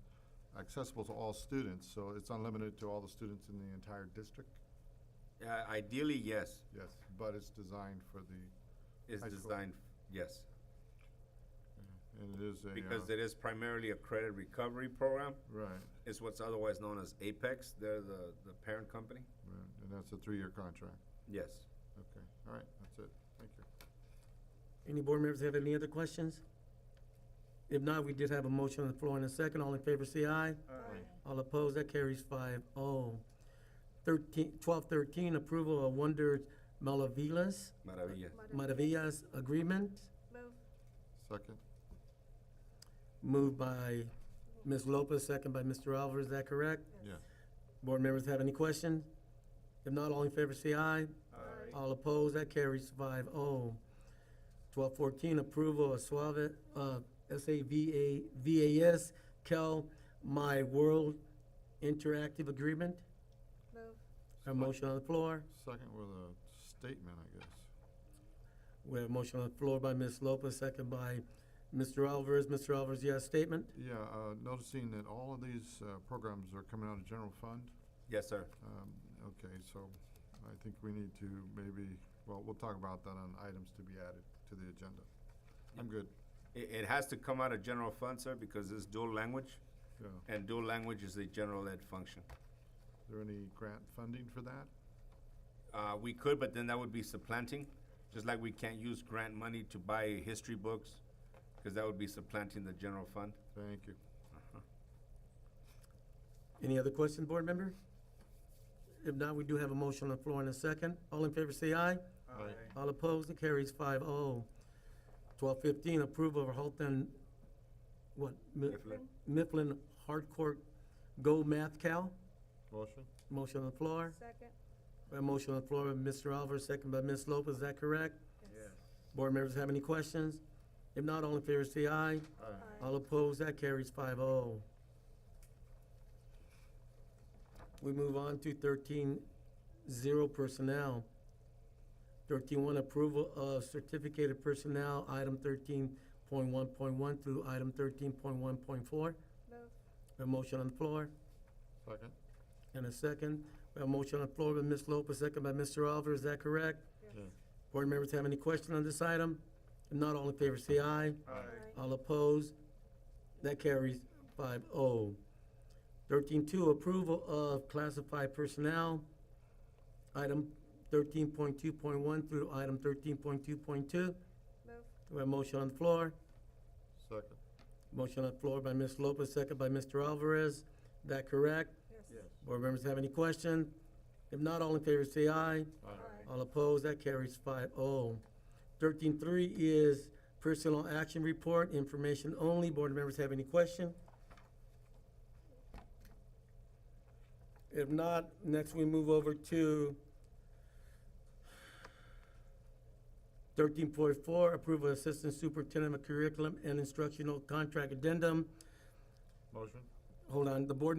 accessible to all students, so it's unlimited to all the students in the entire district? Ideally, yes, Yes, but it's designed for the, it's High school. designed, yes, and it is a. because it is primarily a credit recovery program. Right, It's what's otherwise known as Apex. They're the parent company. right, and that's a 3-year contract. Yes. Okay, all right, that's it, thank you. Any board members have any other questions? If not, we did have a motion on the floor in a second. All in favor say aye. Aye. All opposed, that carries 5-0. 12.13, approval of Wonder Malavilas, Maravilla. Maravillas agreement. Move. Second? Moved by Ms. Lopez, second by Mr. Alvarez. Is that correct? Yeah. Board members have any questions? If not, all in favor say aye. All opposed, that carries 5-0. 12.14, approval of SAVAS Cal My World Interactive Agreement. Move. A motion on the floor. Second with a statement, I guess. We have a motion on the floor by Ms. Lopez, second by Mr. Alvarez. Mr. Alvarez, you have a statement? Yeah, noticing that all of these programs are coming out of general fund. Yes, sir. Okay, so I think we need to maybe, well, we'll talk about that on items to be added to the agenda. I'm good. It has to come out of general fund, sir, because it's dual language, Yeah. and dual language is a general ed function. Is there any grant funding for that? We could, but then that would be supplanting, just like we can't use grant money to buy history books, because that would be supplanting the general fund. Thank you. Any other questions, board member? If not, we do have a motion on the floor in a second. All in favor say aye. All opposed, it carries 5-0. 12.15, approval of Halton, Mifflin. Mifflin Hardcourt Go Math Cal. Motion? Motion on the floor. Second. We have a motion on the floor by Mr. Alvarez, second by Ms. Lopez. Is that correct? Yes. Board members have any questions? If not, all in favor say aye. Aye. All opposed, that carries 5-0. We move on to 13.0 personnel. 13.1 approval of certificated personnel, item 13.1.1 through item 13.1.4. Move. A motion on the floor Second? and a second. We have a motion on the floor by Ms. Lopez, second by Mr. Alvarez. Is that correct? Yes. Board members have any question on this item? If not, all in favor say aye. All opposed? That carries 5-0. 13.2, approval of classified personnel, item 13.2.1 through item 13.2.2. Move. We have a motion on the floor. Second? Motion on the floor by Ms. Lopez, second by Mr. Alvarez. Is that correct? Yes. Board members have any question? If not, all in favor say aye. All opposed, that carries 5-0. 13.3 is personal action report, information only. Board members have any question? If not, next we move over to 13.4, approval of Assistant Superintendent of Curriculum and Instructional Contract Addendum. Motion? Hold on, the board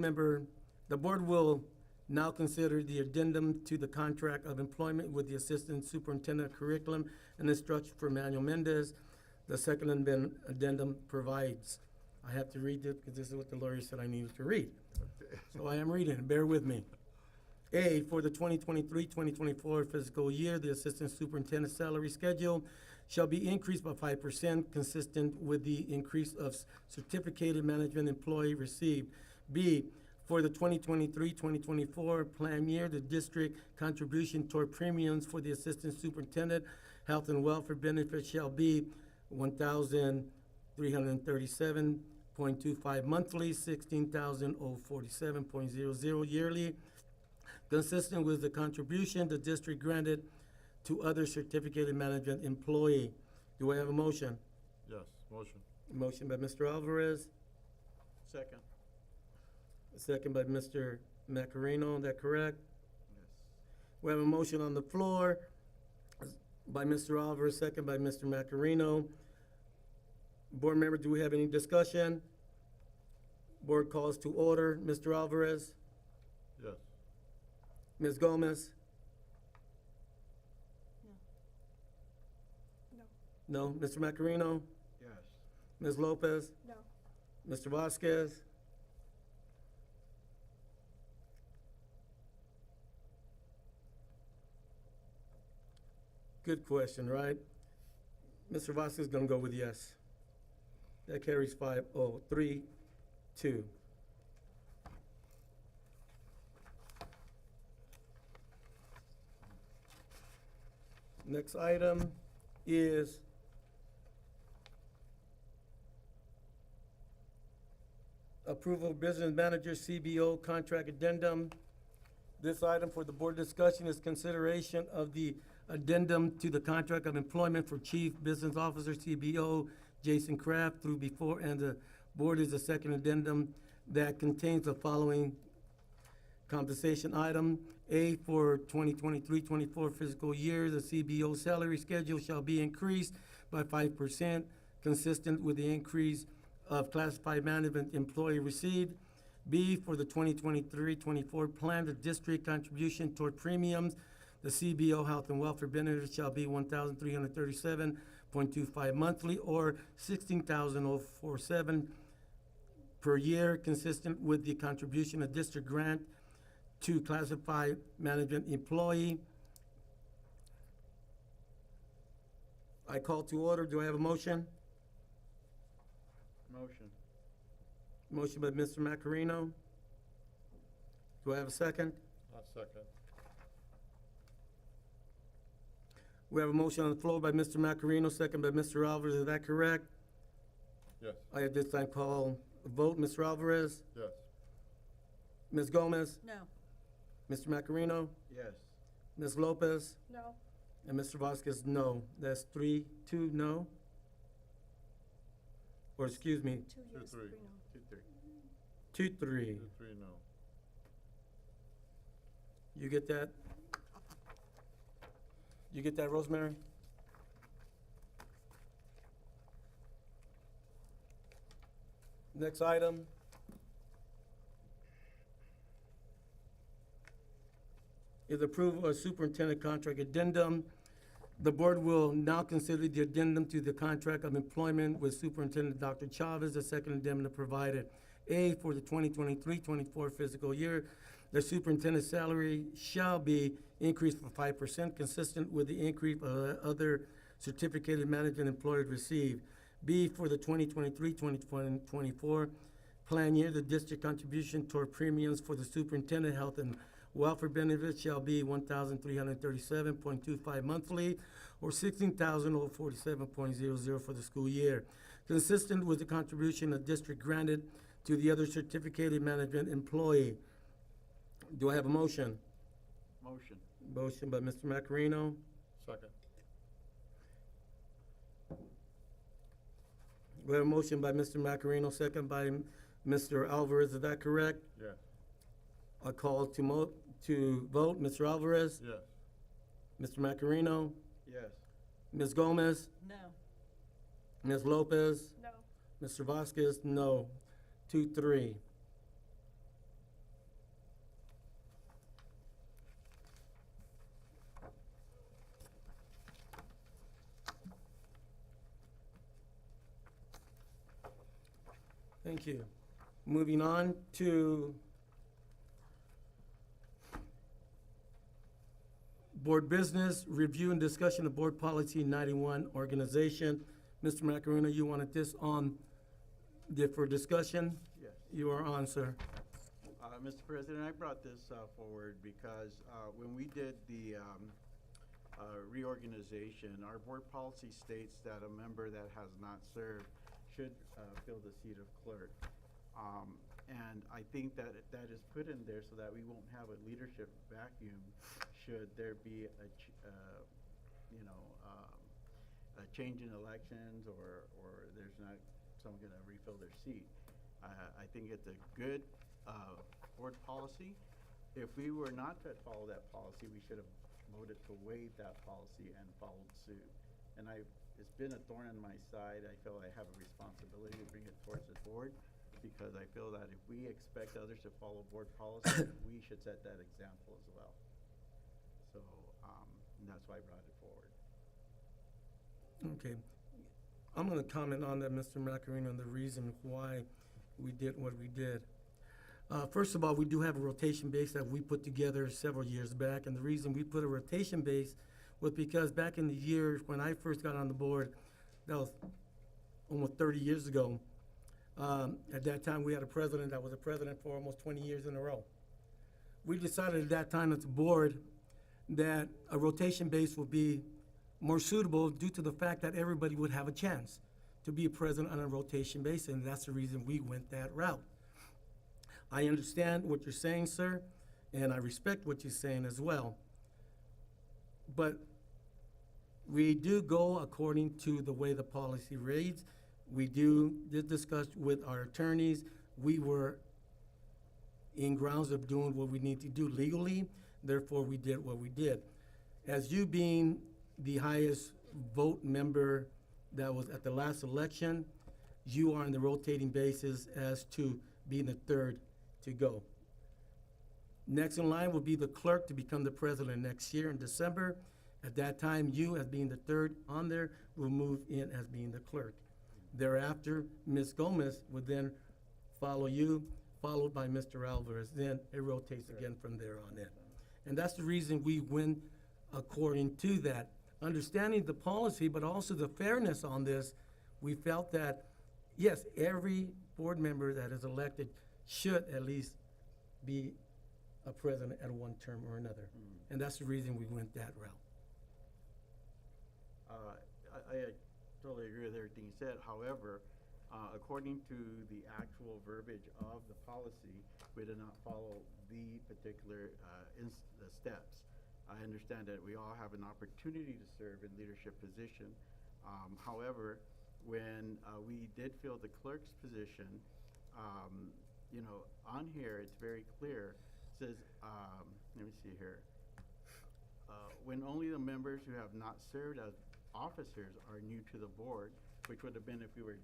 will now consider the addendum to the contract of employment with the Assistant Superintendent of Curriculum and Instruction for Manuel Mendez. The second addendum provides. I have to read this because this is what the lawyer said I needed to read. So I am reading it, bear with me. A, for the 2023-2024 fiscal year, the Assistant Superintendent's salary schedule shall be increased by 5%, consistent with the increase of certificated management employee received. B, for the 2023-2024 plan year, the district contribution toward premiums for the Assistant Superintendent Health and Welfare benefits shall be $1,337.25 monthly, $16,047.00 yearly. consistent with the contribution the district granted to other certificated management employee. Do I have a motion? Yes, motion. Motion by Mr. Alvarez, Second. second by Mr. Macarino, is that correct? Yes. We have a motion on the floor by Mr. Alvarez, second by Mr. Macarino. Board member, do we have any discussion? Board calls to order. Mr. Alvarez? Yes. Ms. Gomez? No. No. Mr. Macarino? Yes. Ms. Lopez? No. Mr. Vasquez? Good question, right? Mr. Vasquez is gonna go with yes. That carries 3-2. Next item is approval of business manager CBO contract addendum. This item for the board discussion is consideration of the addendum to the contract of employment for Chief Business Officer CBO Jason Kraft through before, and the board is the second addendum that contains the following compensation item. A, for 2023-24 fiscal year, the CBO salary schedule shall be increased by 5%, consistent with the increase of classified management employee received. B, for the 2023-24 plan, the district contribution toward premiums, the CBO health and welfare benefits shall be $1,337.25 monthly or $16,047 per year, consistent with the contribution of district grant to classified management employee. I call to order. Do I have a motion? Motion. Motion by Mr. Macarino. Do I have a second? I'll second. We have a motion on the floor by Mr. Macarino, second by Mr. Alvarez. Is that correct? Yes. I at this time call a vote. Mr. Alvarez? Yes. Ms. Gomez? No. Mr. Macarino? Yes. Ms. Lopez? No. And Mr. Vasquez, no. That's 3-2, no? Or excuse me, 2 yes, 3. 3 no. 2-3. 2-3. 2-3, no. You get that? You get that, Rosemary? Next item. Is approval of superintendent contract addendum. The board will now consider the addendum to the contract of employment with Superintendent Dr. Chavez, the second addendum provided. A, for the 2023-24 fiscal year, the superintendent's salary shall be increased for 5%, consistent with the increase of other certificated management employees received. B, for the 2023-2024 plan year, the district contribution toward premiums for the superintendent health and welfare benefits shall be $1,337.25 monthly or $16,047.00 for the school year, consistent with the contribution the district granted to the other certificated management employee. Do I have a motion? Motion. Motion by Mr. Macarino, Second. we have a motion by Mr. Macarino, second by Mr. Alvarez. Is that correct? Yes. A call to vote. Mr. Alvarez? Yes. Mr. Macarino? Yes. Ms. Gomez? No. Ms. Lopez? No. Mr. Vasquez? No. 2-3. Thank you. Moving on to board business, review and discussion of board policy 91 organization. Mr. Macarino, you wanted this on for discussion? Yes. You are on, sir. Mr. President, I brought this forward because when we did the reorganization, our board policy states that a member that has not served should fill the seat of clerk. And I think that that is put in there so that we won't have a leadership vacuum should there be a change in elections or there's not someone gonna refill their seat. I think it's a good board policy. If we were not to follow that policy, we should have voted to waive that policy and followed suit. And it's been a thorn in my side. I feel I have a responsibility to bring it towards the board, because I feel that if we expect others to follow board policy, we should set that example as well. So, and that's why I brought it forward. Okay. I'm gonna comment on that, Mr. Macarino, on the reason why we did what we did. First of all, we do have a rotation base that we put together several years back, and the reason we put a rotation base was because back in the years when I first got on the board, that was almost 30 years ago, at that time, we had a president that was a president for almost 20 years in a row. We decided at that time as a board that a rotation base would be more suitable due to the fact that everybody would have a chance to be a president on a rotation base, and that's the reason we went that route. I understand what you're saying, sir, and I respect what you're saying as well. But we do go according to the way the policy reads. We did discuss with our attorneys. We were in grounds of doing what we need to do legally, therefore we did what we did. As you being the highest vote member that was at the last election, you are on the rotating basis as to being the third to go. Next in line will be the clerk to become the president next year in December. At that time, you, as being the third on there, will move in as being the clerk. Thereafter, Ms. Gomez would then follow you, followed by Mr. Alvarez. Then it rotates again from there on in. And that's the reason we went according to that. Understanding the policy, but also the fairness on this, we felt that, yes, every board member that is elected should at least be a president at one term or another. And that's the reason we went that route. I totally agree with everything you said. However, according to the actual verbiage of the policy, we did not follow the particular the steps. I understand that we all have an opportunity to serve in leadership position. However, when we did fill the clerk's position, on here it's very clear. It says, let me see here. When only the members who have not served as officers are new to the board, which would have been if we were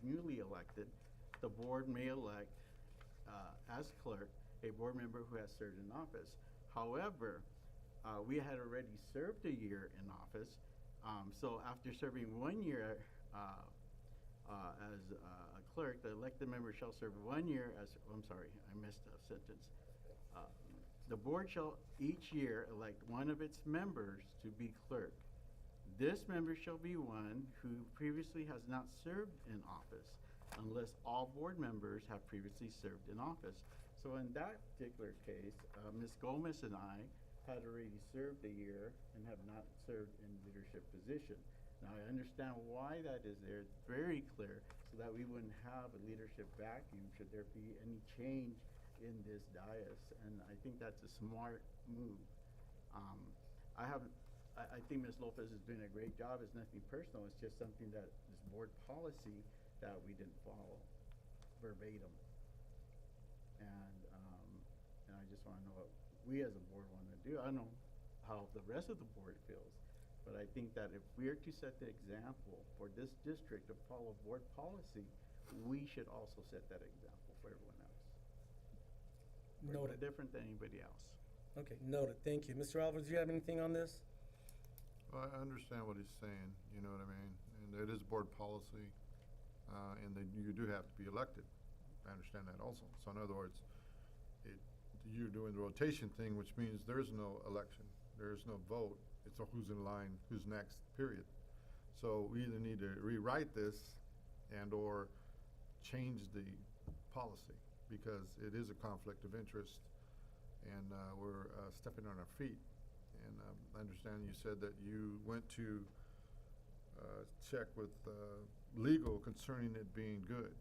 newly elected, the board may elect as clerk a board member who has served in office. However, we had already served a year in office, so after serving 1 year as a clerk, the elected member shall serve 1 year as, I'm sorry, I missed a sentence. The board shall each year elect one of its members to be clerk. This member shall be one who previously has not served in office, unless all board members have previously served in office. So in that particular case, Ms. Gomez and I had already served a year and have not served in leadership position. Now, I understand why that is there. It's very clear, so that we wouldn't have a leadership vacuum should there be any change in this dais, and I think that's a smart move. I think Ms. Lopez is doing a great job. It's nothing personal. It's just something that is board policy that we didn't follow verbatim. And I just want to know what we as a board want to do. I don't know how the rest of the board feels, but I think that if we're to set the example for this district to follow board policy, we should also set that example for everyone else. We're no Noted. different than anybody else. Okay, noted. Thank you. Mr. Alvarez, do you have anything on this? Well, I understand what he's saying, you know what I mean? And it is board policy, and then you do have to be elected. I understand that also. So in other words, you're doing the rotation thing, which means there's no election, there's no vote. It's a who's in line, who's next, period. So we either need to rewrite this and or change the policy, because it is a conflict of interest, and we're stepping on our feet. And I understand you said that you went to check with legal concerning it being good,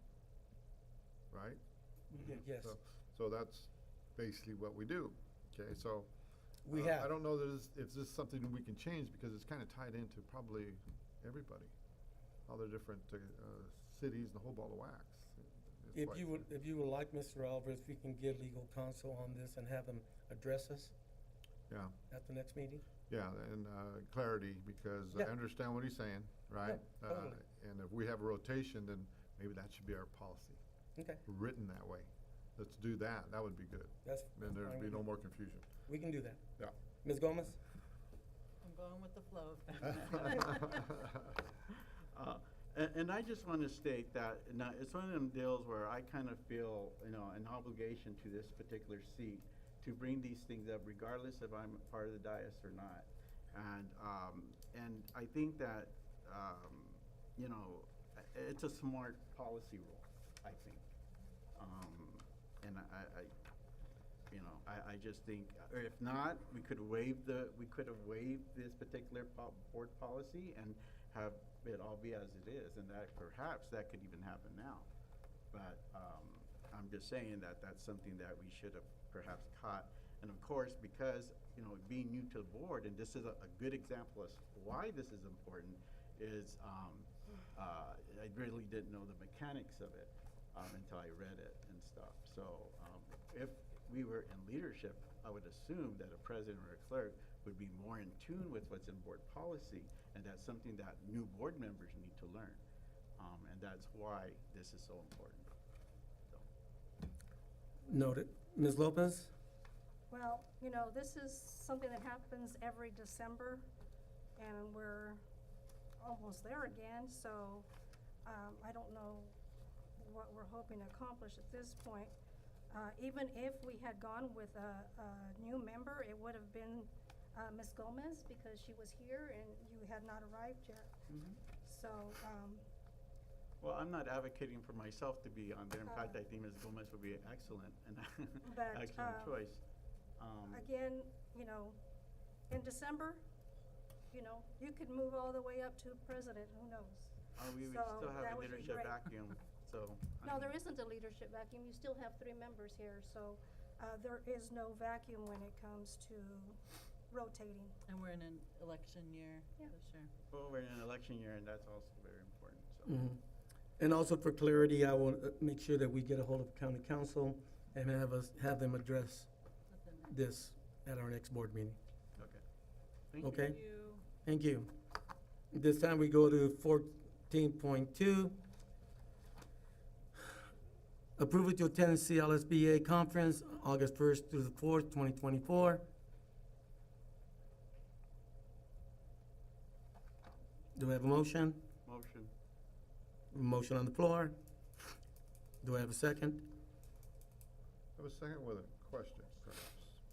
right? We did, yes. So that's basically what we do, okay, so. We I have. don't know that if this is something we can change, because it's kind of tied into probably everybody, all the different, cities and the whole ball of wax. It's If quite- you would like, Mr. Alvarez, we can get legal counsel on this and have them address us Yeah, at the next meeting. yeah, and, clarity, because I Yeah. understand what he's saying, right? Yeah, totally. And if we have a rotation, then maybe that should be our policy, Okay, written that way. Let's do that, that would be good, that's. then there'd fine be with no me. more confusion. We can do that. Yeah. Ms. Gomez? I'm going with the flow. And I just want to state that, now, it's one of them deals where I kind of feel, an obligation to this particular seat to bring these things up regardless if I'm part of the dais or not. And I think that, it's a smart policy rule, I think. And I just think, or if not, we could have waived this particular board policy and have it all be as it is, and that perhaps that could even happen now. But, I'm just saying that that's something that we should have perhaps caught. And of course, because, being new to the board, and this is a good example as to why this is important, is, I really didn't know the mechanics of it, until I read it and stuff. So, if we were in leadership, I would assume that a president or a clerk would be more in tune with what's in board policy, and that's something that new board members need to learn. And that's why this is so important. So. Noted. Ms. Lopez? Well, this is something that happens every December, and we're almost there again, so I don't know what we're hoping to accomplish at this point. Even if we had gone with a new member, it would have been Ms. Gomez, because she was here and you had not arrived yet. So, Well, I'm not advocating for myself to be on there. In fact, I think Ms. Gomez would be excellent and But, excellent choice. again, in December, you could move all the way up to president, who knows? We would So still have that a would be leadership great. vacuum, so. No, there isn't a leadership vacuum. You still have 3 members here, so there is no vacuum when it comes to rotating. And we're in an election year Yeah. this year. Well, we're in an election year, and that's also very important, so. Mhm. And also for clarity, I will make sure that we get a hold of county council and have them address this at our next board meeting. Okay. Thank you. Okay? Thank you. Thank you. This time we go to 14.2. Approval to attend CLSBA conference, August 1st through the 4th, 2024. Do I have a motion? Motion. Motion on the floor. Do I have a second? I have a second with a question, perhaps,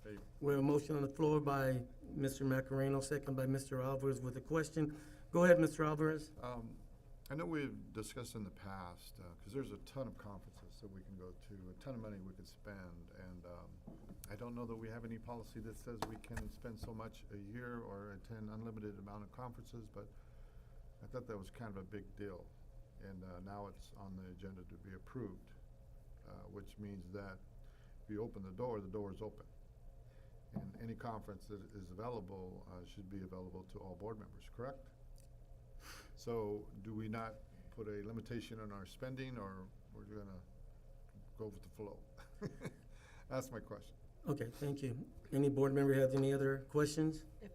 maybe. We have a motion on the floor by Mr. Macareno, second by Mr. Alvarez with a question. Go ahead, Mr. Alvarez. I know we've discussed in the past, because there's a ton of conferences that we can go to, a ton of money we could spend, and I don't know that we have any policy that says we can spend so much a year or attend unlimited amount of conferences, but I thought that was kind of a big deal. And now it's on the agenda to be approved, which means that if you open the door is open. And any conference that is available should be available to all board members, correct? So do we not put a limitation on our spending, or we're gonna go with the flow? That's my question. Okay, thank you. Any board member have any other questions? If,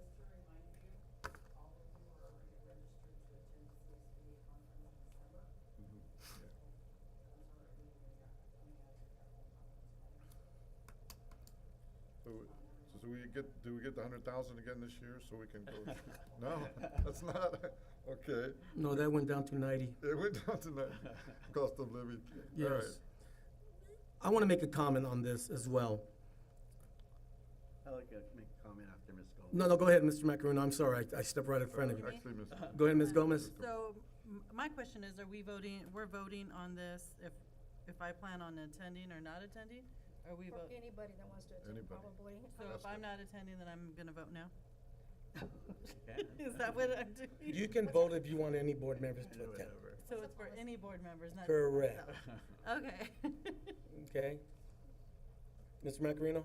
So do we get the 100,000 again this year so we can go? No, that's not, okay. No, that went down to 90. It went down to that cost of living. All right. Yes. I want to make a comment on this as well. I'd like to make a comment after Ms. Gomez. No, go ahead, Mr. Macareno. I'm sorry, I stepped right in front of you. Actually, Ms. Go ahead, Ms. Gomez. so, my question is, we're voting on this if I plan on attending or not attending? Are we For voting? anybody that wants to attend, Anybody. probably. So if I'm not attending, then I'm gonna vote no? Okay. Is that what I'm doing? You can vote if you want any board members to attend. Whatever. So it's for any board members, not just Correct. myself. Okay. Okay. Mr. Macarino?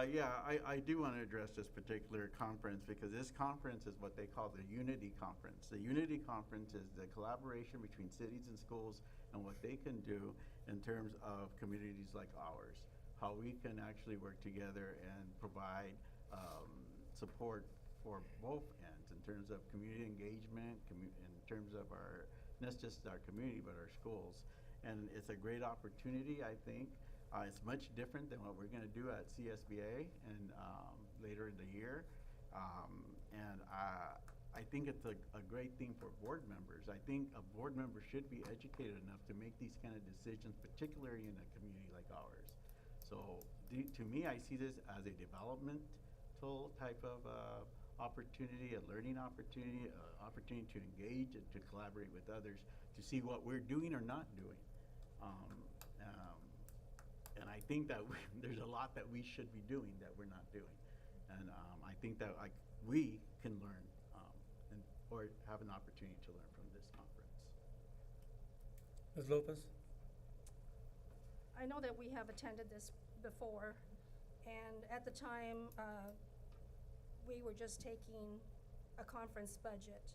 Yeah, I do want to address this particular conference because this conference is what they call the Unity Conference. The Unity Conference is the collaboration between cities and schools and what they can do in terms of communities like ours, how we can actually work together and provide support for both ends in terms of community engagement, in terms of our, not just our community, but our schools. And it's a great opportunity, I think. It's much different than what we're going to do at CSBA and later in the year. And I think it's a great thing for board members. I think a board member should be educated enough to make these kind of decisions, particularly in a community like ours. So to me, I see this as a developmental type of opportunity, a learning opportunity, opportunity to engage and to collaborate with others to see what we're doing or not doing. And I think that there's a lot that we should be doing that we're not doing. And I think that we can learn or have an opportunity to learn from this conference. Ms. Lopez? I know that we have attended this before, and at the time, we were just taking a conference budget.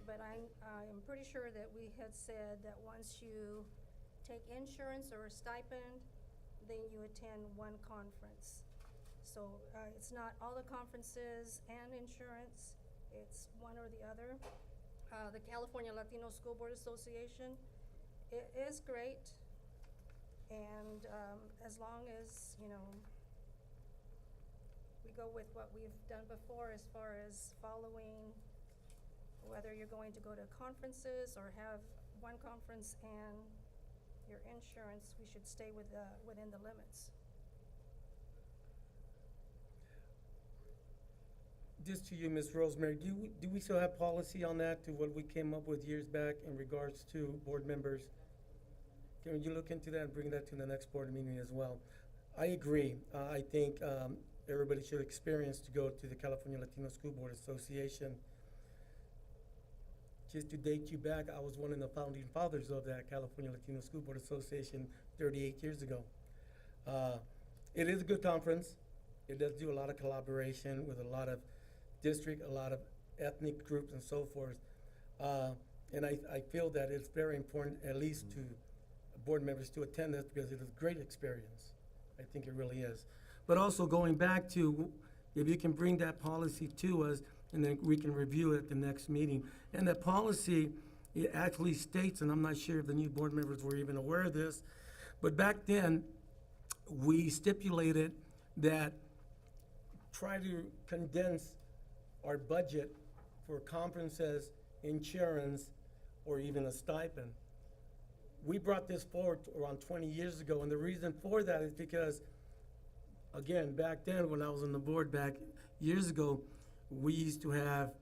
But I'm pretty sure that we had said that once you take insurance or a stipend, then you attend one conference. So it's not all the conferences and insurance, it's one or the other. The California Latino School Board Association, it is great. And as long as, you know, we go with what we've done before as far as following whether you're going to go to conferences or have one conference and your insurance, we should stay within the limits. Just to you, Ms. Rosemary, do we still have policy on that to what we came up with years back in regards to board members? Can you look into that and bring that to the next board meeting as well? I agree. I think everybody should experience to go to the California Latino School Board Association. Just to date you back, I was one of the founding fathers of that California Latino School Board Association 38 years ago. It is a good conference. It does do a lot of collaboration with a lot of district, a lot of ethnic groups and so forth. And I feel that it's very important, at least to board members, to attend this because it is a great experience. I think it really is. But also going back to, if you can bring that policy to us, and then we can review it at the next meeting. And that policy, it actually states, and I'm not sure if the new board members were even aware of this, but back then, we stipulated that try to condense our budget for conferences, insurance, or even a stipend. We brought this forward around 20 years ago, and the reason for that is because, again, back then, when I was on the board back years ago, we used to have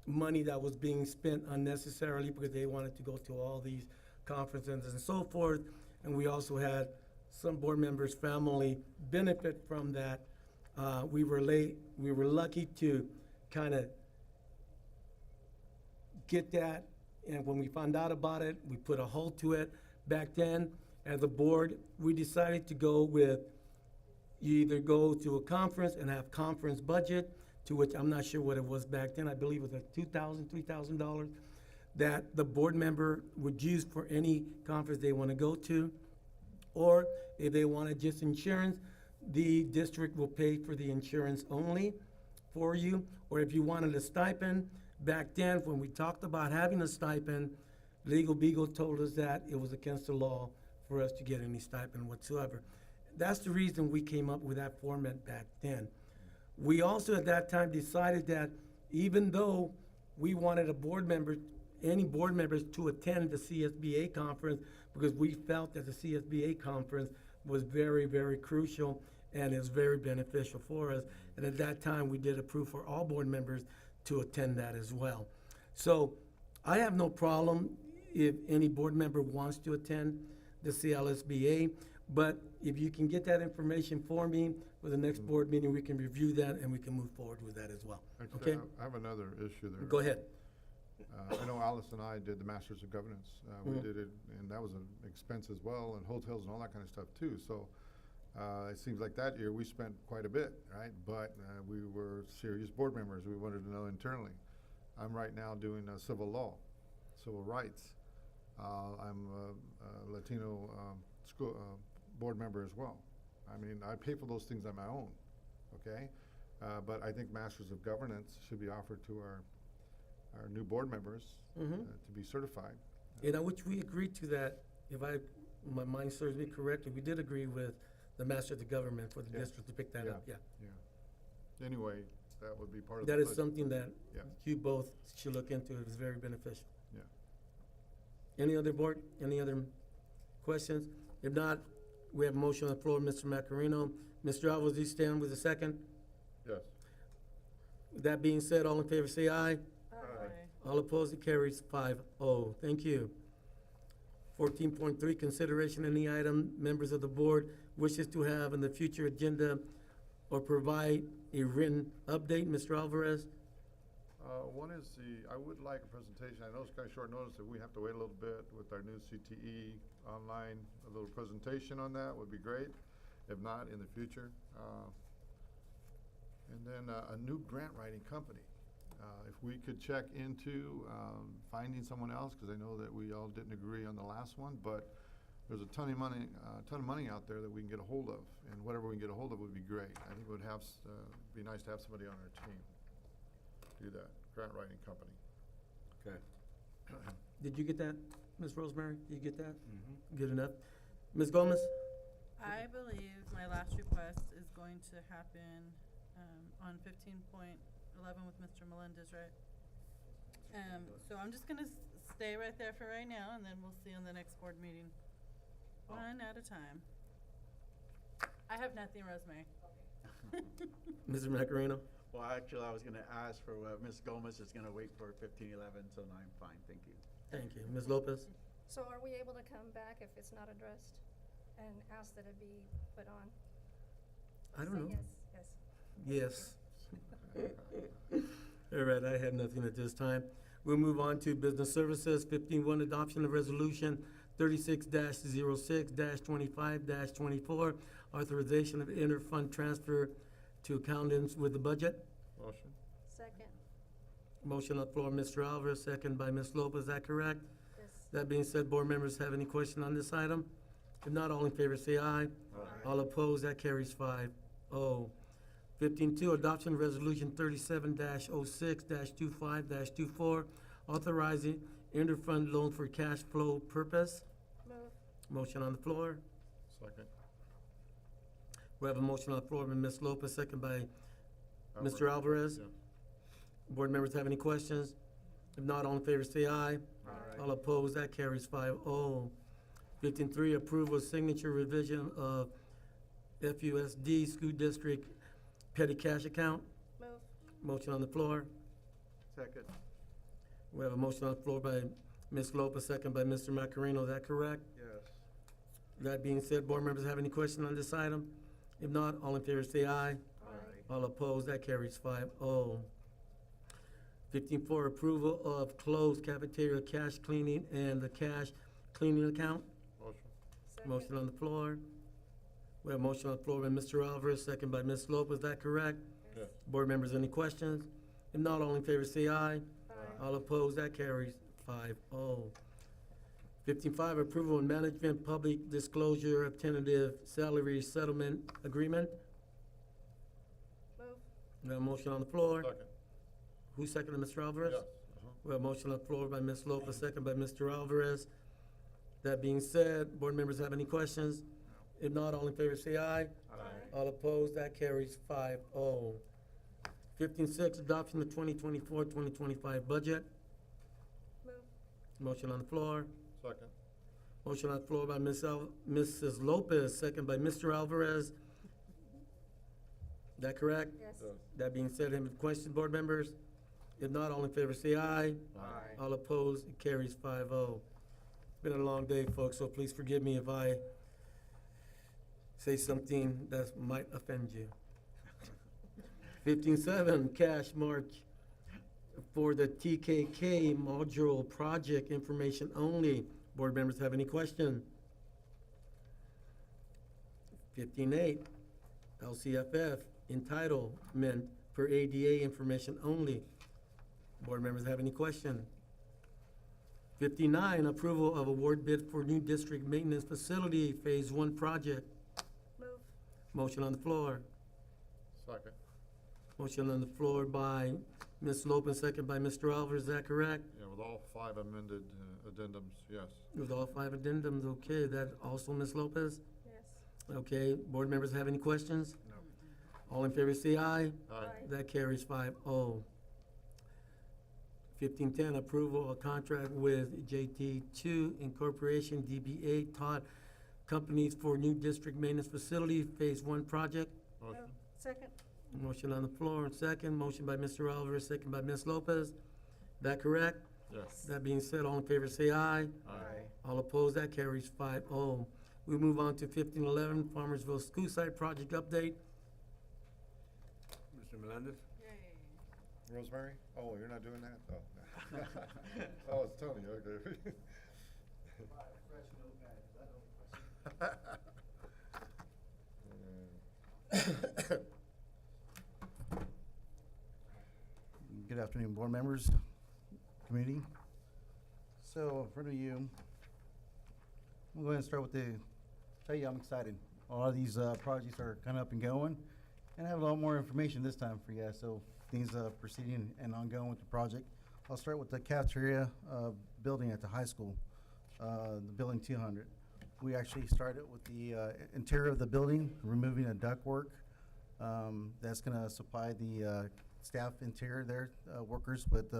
money that was being spent unnecessarily because they wanted to go to all these conferences and so forth. And we also had some board members' family benefit from that. We were lucky to kind of get that. And when we found out about it, we put a halt to it. Back then, as a board, we decided to go with, you either go to a conference and have conference budget, to which I'm not sure what it was back then. I believe it was $2,000, $3,000 that the board member would use for any conference they want to go to. Or if they wanted just insurance, the district will pay for the insurance only for you. Or if you wanted a stipend, back then when we talked about having a stipend, Legal Beagle told us that it was against the law for us to get any stipend whatsoever. That's the reason we came up with that format back then. We also at that time decided that even though we wanted any board members to attend the CSBA conference because we felt that the CSBA conference was very, very crucial and is very beneficial for us. And at that time, we did approve for all board members to attend that as well. So I have no problem if any board member wants to attend the CLSBA, but if you can get that information for me for the next board meeting, we can review that and we can move forward with that as well. Actually, Okay? I have another issue there. Go ahead. I know Alice and I did the Masters of Governance. We Mhm. did it, and that was an expense as well, and hotels and all that kind of stuff too. So it seems like that year we spent quite a bit, right? But we were serious board members. We wanted to know internally. I'm right now doing civil law, civil rights. I'm a Latino school board member as well. I mean, I pay for those things on my own, okay? But I think Masters of Governance should be offered to our new board members Mhm. to be certified. You know, which we agreed to that, if my mind serves me correctly, we did agree with the Master of the Government for the Yes. district to pick that Yeah. up, yeah. Yeah. Anyway, that would be part of the That is budget. something that Yeah. you both should look into. It was very beneficial. Yeah. Any other board, any other questions? If not, we have a motion on the floor, Mr. Macarino. Mr. Alvarez, do you stand with a second? Yes. That being said, all in favor say aye. Aye. All opposed, it carries 5-0. Thank you. 14.3, consideration any item members of the board wishes to have in the future agenda or provide a written update. Mr. Alvarez? One is I would like a presentation. I know it's kind of short notice that we have to wait a little bit with our new CTE online. A little presentation on that would be great, if not in the future. And then a new grant writing company. If we could check into finding someone else, because I know that we all didn't agree on the last one, but there's a ton of money out there that we can get a hold of, and whatever we can get a hold of would be great. I think it would have be nice to have somebody on our team do that, grant writing company. Okay. Did you get that, Ms. Rosemary? Did you get that? Mm-hmm. Good enough. Ms. Gomez? I believe my last request is going to happen on 15.11 with Mr. Melendez, right? So I'm just gonna stay right there for right now, and then we'll see on the next board meeting. One at a time. I have nothing, Rosemary. Mr. Macarino? Well, actually, I was gonna ask for what Ms. Gomez is gonna wait for 1511, so no, I'm fine, thank you. Thank you. Ms. Lopez? So are we able to come back if it's not addressed and ask that it be put on? I don't Say know. yes, Yes. All right, I have nothing at this time. We'll move on to business services. 15.1, adoption of resolution 36-06-25-24, authorization of inter-fund transfer to accountants with the budget. Motion? Second, Motion on the floor, Mr. Alvarez, second by Ms. Lopez. Is that correct? yes. That being said, board members have any question on this item? If not, all in favor say aye. All opposed, that carries 5-0. 15.2, adoption resolution 37-06-25-24, authorizing interfund loan for cash flow purpose. Move, Motion on the floor. Second. We have a motion on the floor by Ms. Lopez, second by Mr. Alvarez. Yeah. Board members have any questions? If not, all in favor say aye. All opposed, that carries 5-0. 15.3, approval of signature revision of FUSD School District Petty Cash Account. move, Motion on the floor. Second. We have a motion on the floor by Ms. Lopez, second by Mr. Macarino. Is that correct? Yes. That being said, board members have any questions on this item? If not, all in favor say aye. All opposed, that carries 5-0. 15.4, approval of closed cafeteria cash cleaning and the cash cleaning account. Motion? second. Motion on the floor. We have a motion on the floor by Mr. Alvarez, second by Ms. Lopez. Is that correct? Yes. Board members, any questions? If not, all in favor say aye. Aye. All opposed, that carries 5-0. 15.5, approval and management public disclosure of tentative salary settlement agreement. Move, We have a motion on the floor. Second. Who seconded, Mr. Alvarez? Yes. We have a motion on the floor by Ms. Lopez, second by Mr. Alvarez. That being said, board members have any questions? If not, all in favor say aye. All opposed, that carries 5-0. 15.6, adoption of 2024-2025 budget. move, Motion on the floor. Second. Motion on the floor by Mrs. Lopez, second by Mr. Alvarez. That correct? yes. That being said, any questions, board members? If not, all in favor say aye. All opposed, it carries 5-0. It's been a long day, folks, so please forgive me if I say something that might offend you. 15.7, cash march for the TKK module project information only. Board members have any question? 15.8, LCFF entitlement for ADA information only. Board members have any question? 59, approval of award bid for new district maintenance facility, Phase 1 project. Move. Motion on the floor. Second. Motion on the floor by Ms. Lopez, second by Mr. Alvarez, is that correct? Yeah, with all 5 amended addendums, yes. With all 5 addendums, okay, that also Ms. Lopez? Yes. Okay, board members have any questions? No. All in favor say aye. Aye. That carries 5-0. 1510, approval of contract with JT2 Incorporation, DBA Todd Companies for new district maintenance facility, Phase 1 project. Motion. Second. Motion on the floor and second. Motion by Mr. Alvarez, second by Ms. Lopez. That correct? Yes. That being said, all in favor say aye. Aye. All opposed, that carries 5-0. We move on to 1511, Farmersville School Site Project Update. Mr. Melendez? Yay. Rosemary? Oh, you're not doing that? Oh. Oh, it's Tony, okay. Good afternoon, board members, committee. So, in front of you, I'm going to start with tell you I'm excited. A lot of these projects are kind of up and going, and I have a lot more information this time for you guys, so things proceeding and ongoing with the project. I'll start with the cafeteria building at the high school, the building 200. We actually started with the interior of the building, removing a ductwork. That's going to supply the staff interior there, workers with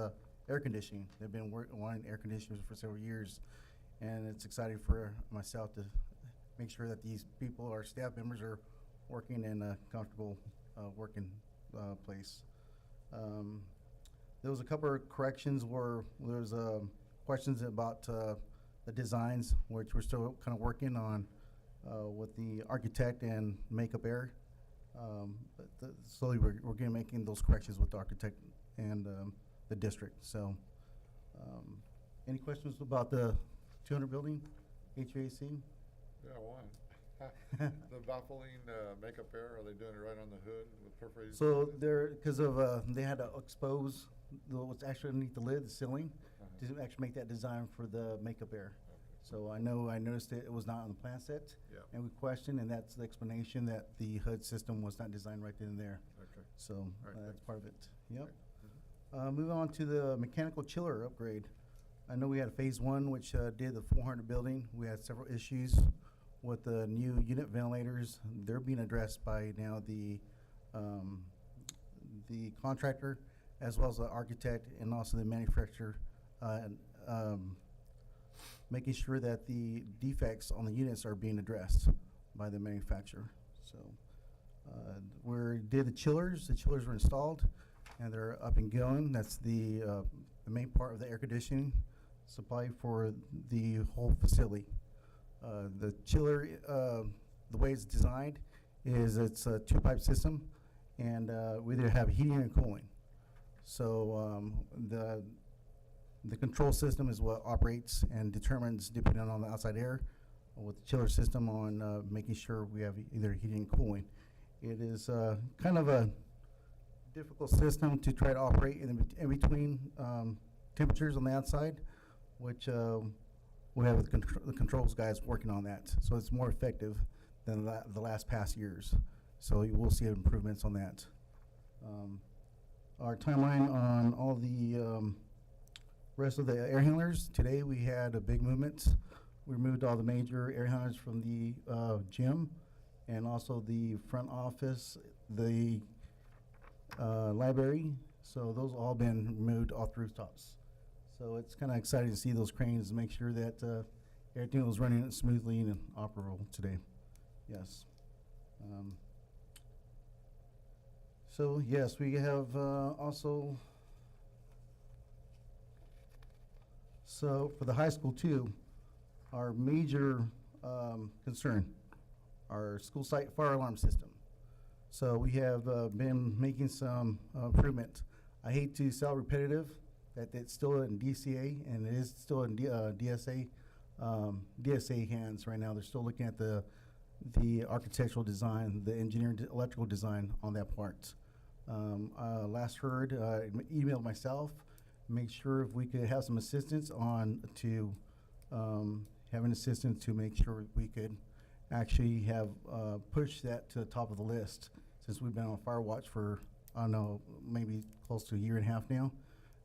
air conditioning. They've been wanting air conditioners for several years, and it's exciting for myself to make sure that these people, our staff members, are working in a comfortable working place. There was a couple of corrections where there was questions about the designs, which we're still kind of working on with the architect and Makeup Air. But slowly we're getting making those corrections with the architect and the district. So, any questions about the 200 building, HVAC? Yeah, one. The baffling makeup air, are they doing it right on the hood with perforated? So because of they had to expose what's actually underneath the lid, the ceiling, to actually make that design for the Makeup Air. So I noticed it was not on the plan set. Yeah. And we questioned, and that's the explanation that the HUD system was not designed right then and there. Okay. So right, that's thanks. part of it. Yep. Okay. Moving on to the mechanical chiller upgrade. I know we had phase 1, which did the 400 building. We had several issues with the new unit ventilators. They're being addressed by now the contractor, as well as the architect and also the manufacturer, making sure that the defects on the units are being addressed by the manufacturer. So we did the chillers. The chillers were installed, and they're up and going. That's the main part of the air conditioning supply for the whole facility. The chiller, the way it's designed is it's a 2-pipe system, and we either have heating and cooling. So the control system is what operates and determines, depending on the outside air, with the chiller system on making sure we have either heating and cooling. It is kind of a difficult system to try to operate in between temperatures on the outside, which we have the controls guys working on that. So it's more effective than the last past years. So you will see improvements on that. Our timeline on all the rest of the air handlers. Today we had a big movement. We removed all the major air handlers from the gym, and also the front office, the library. So those all been removed off the rooftops. So it's kind of exciting to see those cranes and make sure that everything was running smoothly and operable today. Yes. So yes, we have also. So for the high school too, our major concern, our school site fire alarm system. So we have been making some improvement I hate to sound repetitive, that it's still in DCA and it is still in DSA hands right now. They're still looking at the architectural design, the engineering, electrical design on that part. Last heard, emailed myself, make sure if we could have some assistance on to have an assistant to make sure we could actually have push that to the top of the list, since we've been on fire watch for, I don't know, maybe close to a year and a half now.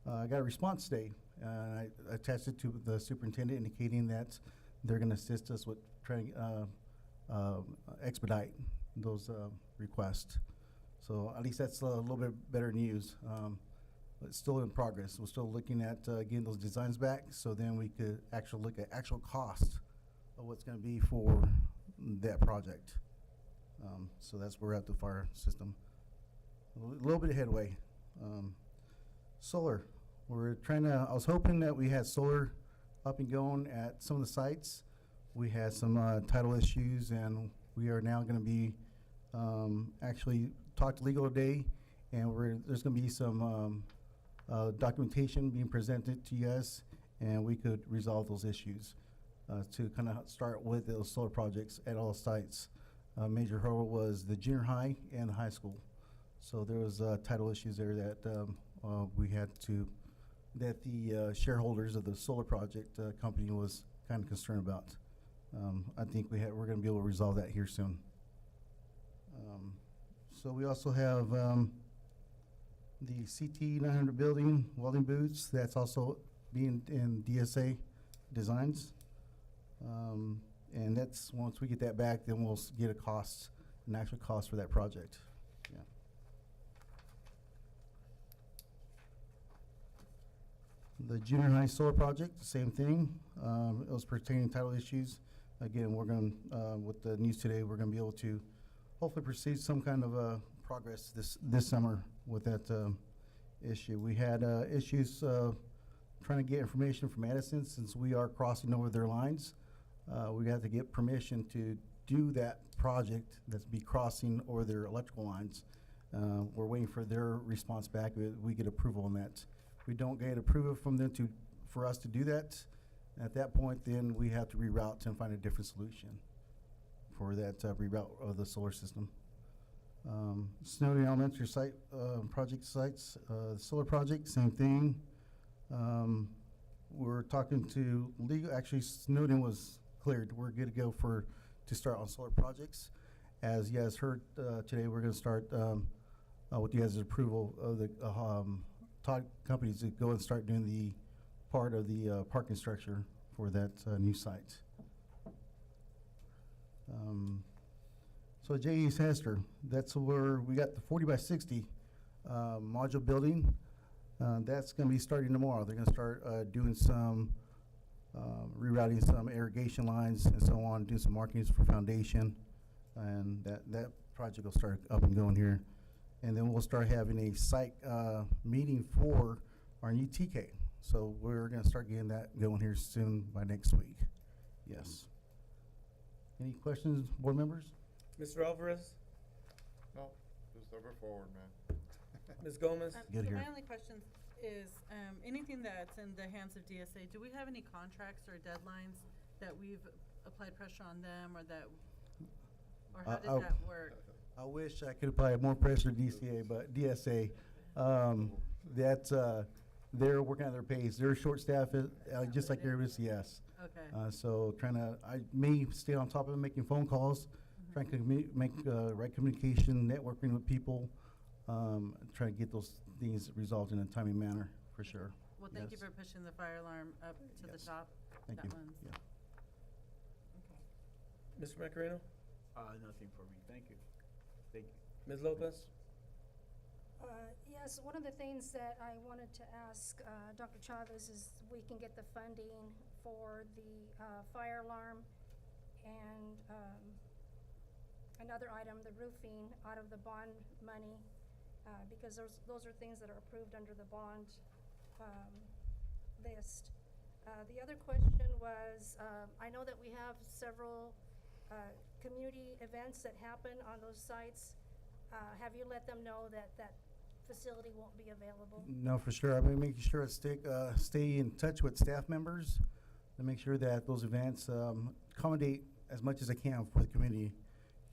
I got a response today. I attached it to the superintendent indicating that they're going to assist us with trying expedite those requests. So at least that's a little bit better news. But it's still in progress. We're still looking at getting those designs back, so then we could actually look at actual cost of what's going to be for that project. So that's where we're at the fire system. A little bit of headway. Solar. We're trying to, I was hoping that we had solar up and going at some of the sites. We had some title issues, and we are now going to be actually talked to legal today, and there's going to be some documentation being presented to you guys, and we could resolve those issues to kind of start with those solar projects at all sites. Major hurdle was the junior high and the high school. So there was title issues there that we had to, that the shareholders of the solar project company was kind of concerned about. I think we're going to be able to resolve that here soon. So we also have the CT 900 building welding booths. That's also being in DSA designs. And that's, once we get that back, then we'll get a cost, an actual cost for that project. Yeah. The junior high solar project, same thing. It was pertaining to title issues. Again, we're going to, with the news today, we're going to be able to hopefully proceed some kind of progress this summer with that issue. We had issues trying to get information from Edison, since we are crossing over their lines. We have to get permission to do that project that's be crossing over their electrical lines. We're waiting for their response back. We get approval on that. If we don't get approval from them for us to do that, at that point, then we have to reroute and find a different solution for that reroute of the solar system. Snowden Elementary site project sites, solar project, same thing. We're talking to legal. Actually, Snowden was cleared. We're good to go to start on solar projects. As you guys heard today, we're going to start with you guys' approval of the Todd companies to go and start doing the part of the parking structure for that new site. So J.E. Hester, that's where we got the 40 by 60 module building. That's going to be starting tomorrow. They're going to start doing some rerouting some irrigation lines and so on, doing some markings for foundation, and that project will start up and going here. And then we'll start having a site meeting for our new TK. So we're going to start getting that going here soon by next week. Yes. Any questions, board members? Mr. Alvarez? No, just over forward, man. Ms. Gomez? Good So here. my only question is, anything that's in the hands of DSA, do we have any contracts or deadlines that we've applied pressure on them, or how did that work? I wish I could apply more pressure to DCA, but DSA, they're working on their pace. They're short staffed, just like everybody else, yes. Okay. So I may stay on top of it, making phone calls, trying to make right communication, networking with people, trying to get those things resolved in a timely manner, for sure. Well, thank you Yes. for pushing the fire alarm up to the Yes. top. Thank That you. one's- Yeah. Mr. Macareno? Nothing for me. Thank you. Thank you. Ms. Lopez? Yes, one of the things that I wanted to ask Dr. Chavez is we can get the funding for the fire alarm and another item, the roofing, out of the bond money, because those are things that are approved under the bond list. The other question was, I know that we have several community events that happen on those sites. Have you let them know that facility won't be available? No, for sure. I've been making sure I stay in touch with staff members to make sure that those events accommodate as much as I can for the community,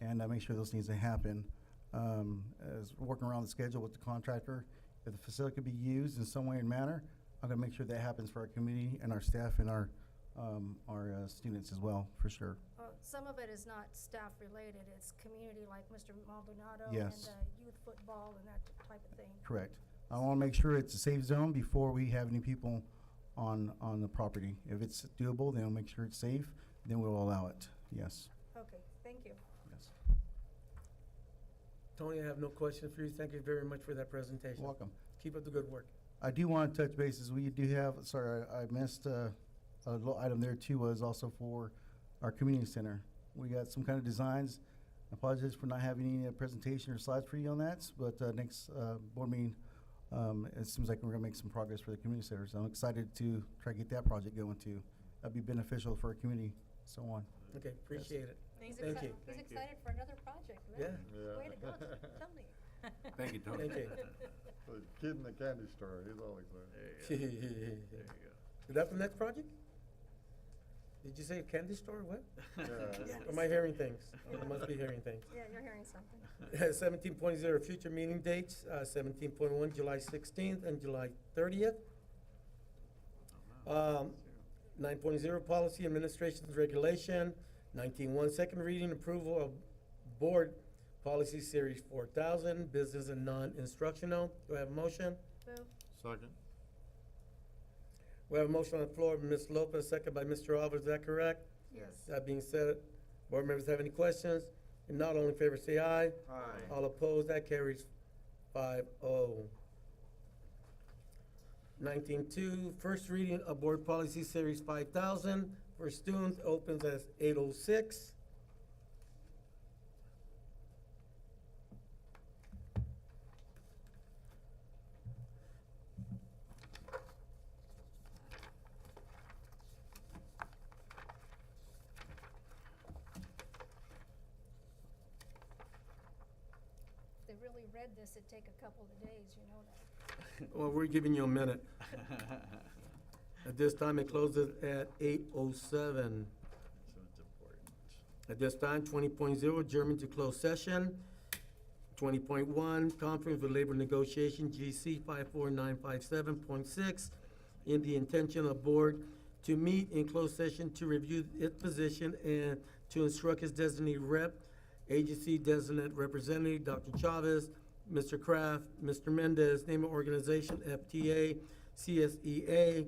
and I make sure those things that happen. As we're working around the schedule with the contractor, if the facility could be used in some way and manner, I'm gonna make sure that happens for our community and our staff and our students as well, for sure. Some of it is not staff related, it's community like Mr. Maldonado Yes. and youth football and that type of thing. Correct. I wanna make sure it's a safe zone before we have any people on the property. If it's doable, then we'll make sure it's safe, then we'll allow it, yes. Okay, thank you. Yes. Tony, I have no questions for you. Thank you very much for that presentation. Welcome. Keep up the good work. I do want to touch bases. We do have, sorry, I missed a little item there too, was also for our community center. We got some kind of designs. I apologize for not having any presentation or slides for you on that, but next board meeting, it seems like we're gonna make some progress for the community center. So I'm excited to try to get that project going too. That'd be beneficial for our community, so on. Okay, appreciate it. He's Thank you. He's excited for another project, Yeah. man. Way to go, Tony. Thank you, Tony. Thank you. The kid in the candy store, he's all excited. Is that the next project? Did you say a candy store, what? Yeah. Or am I hearing things? I must be hearing things. Yeah, you're hearing something. 17.0, future meeting dates, 17.1, July 16th and July 30th. 9.0, policy administration's regulation. 19.1, second reading approval of board policy series 4000, business and non-instructional. Do I have a motion? Move. Second. We have a motion on the floor by Ms. Lopez, second by Mr. Alvarez. Is that correct? Yes. That being said, board members have any questions? If not, all in favor say aye. Aye. All opposed, that carries 5-0. 19.2, first reading of board policy series 5000 for students opens at 8:06. If they really read this, it'd take a couple of days, you know that. Well, we're giving you a minute. At this time, it closes at 8:07. So it's important. At this time, 20.0, adjournment to closed session. 20.1, conference with labor negotiation, GC 54957.6, in the intention of board to meet in closed session to review its position and to instruct its designated rep, agency designate representative, Dr. Chavez, Mr. Kraft, Mr. Mendez, name of organization, FTA, CSEA.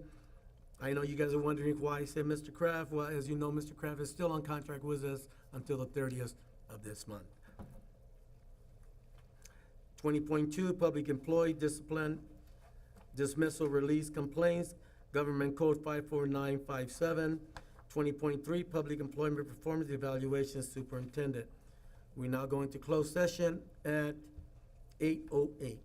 I know you guys are wondering why I said Mr. Kraft. Well, as you know, Mr. Kraft is still on contract with us until the 30th of this month. 20.2, public employee discipline, dismissal, release complaints, Government Code 54957. 20.3, public employment performance evaluation, superintendent. We now go into closed session at 8:08.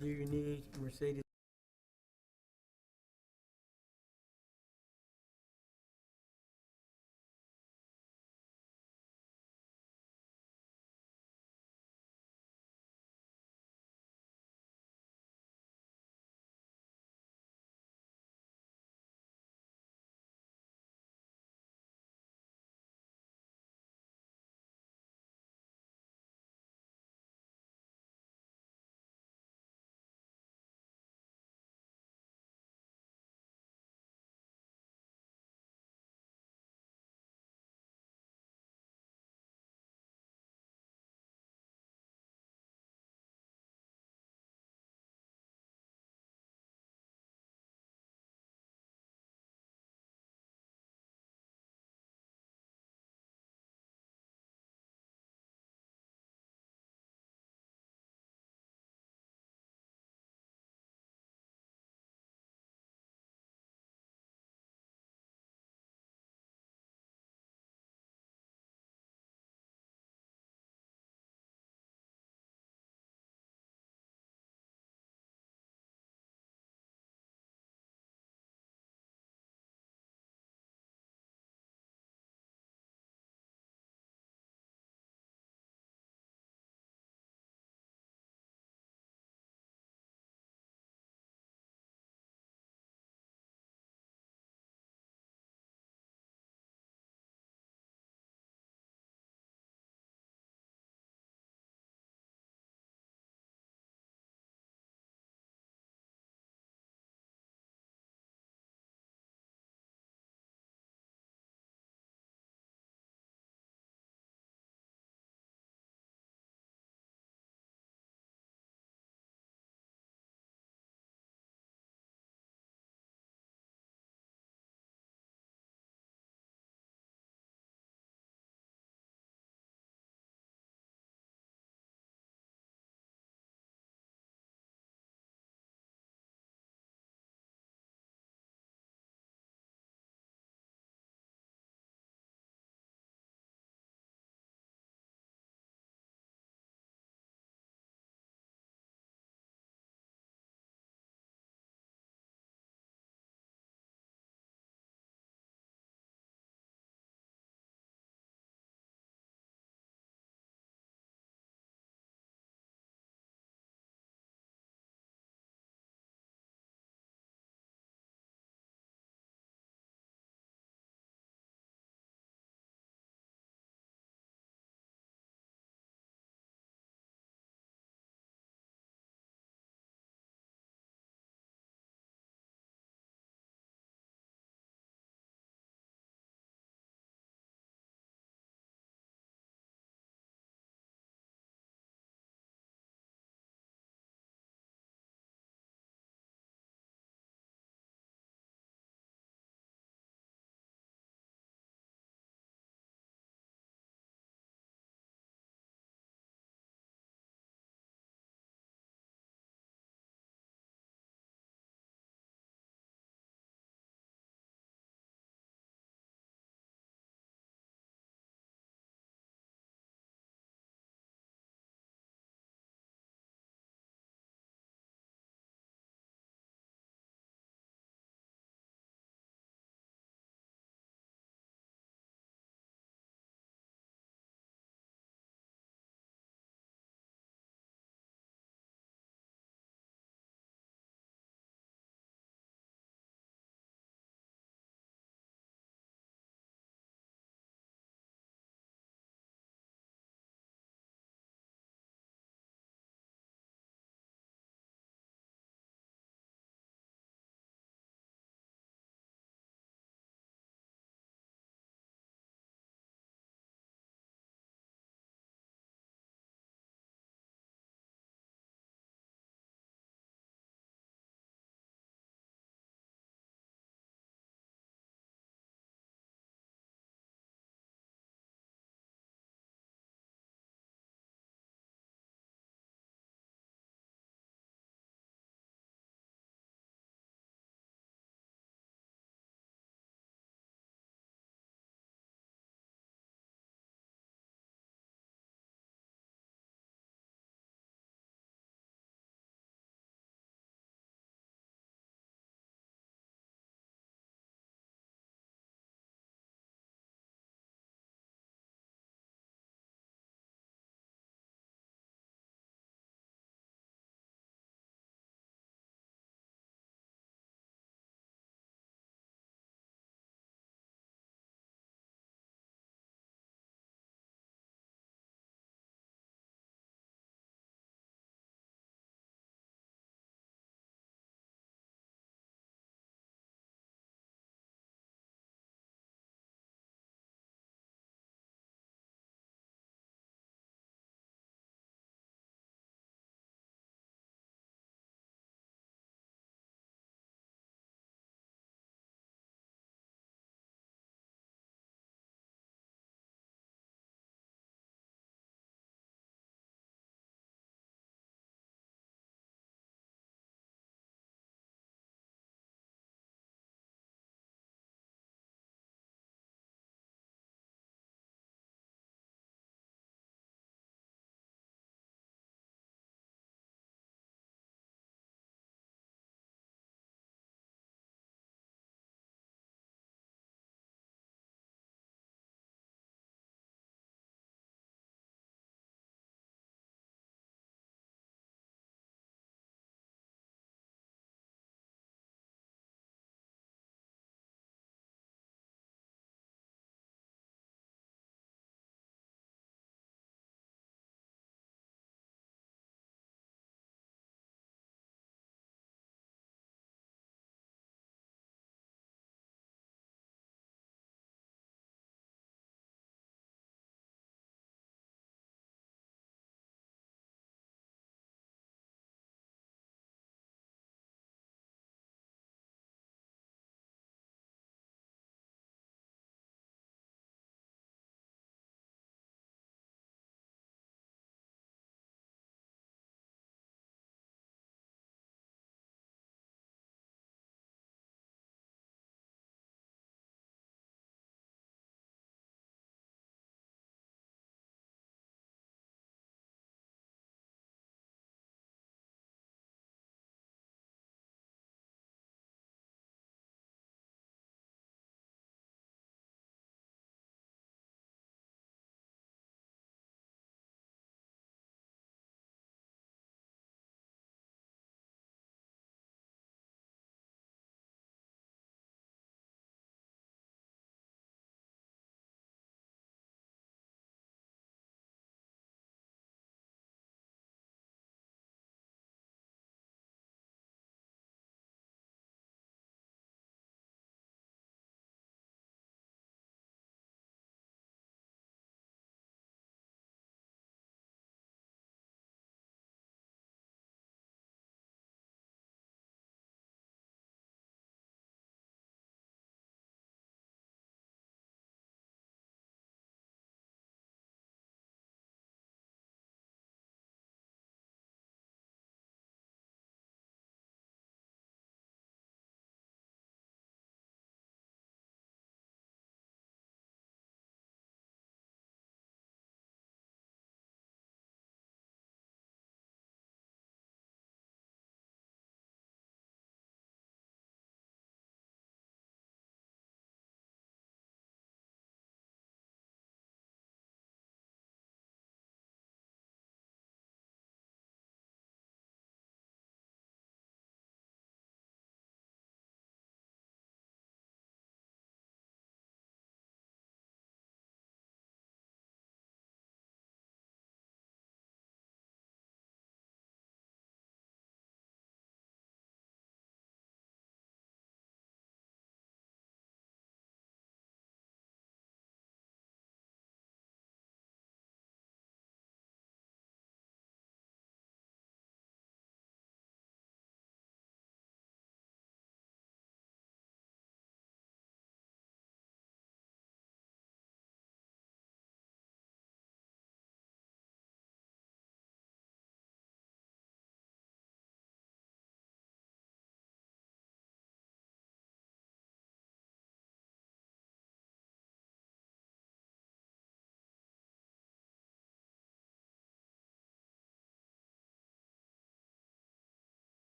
Do you need Mercedes?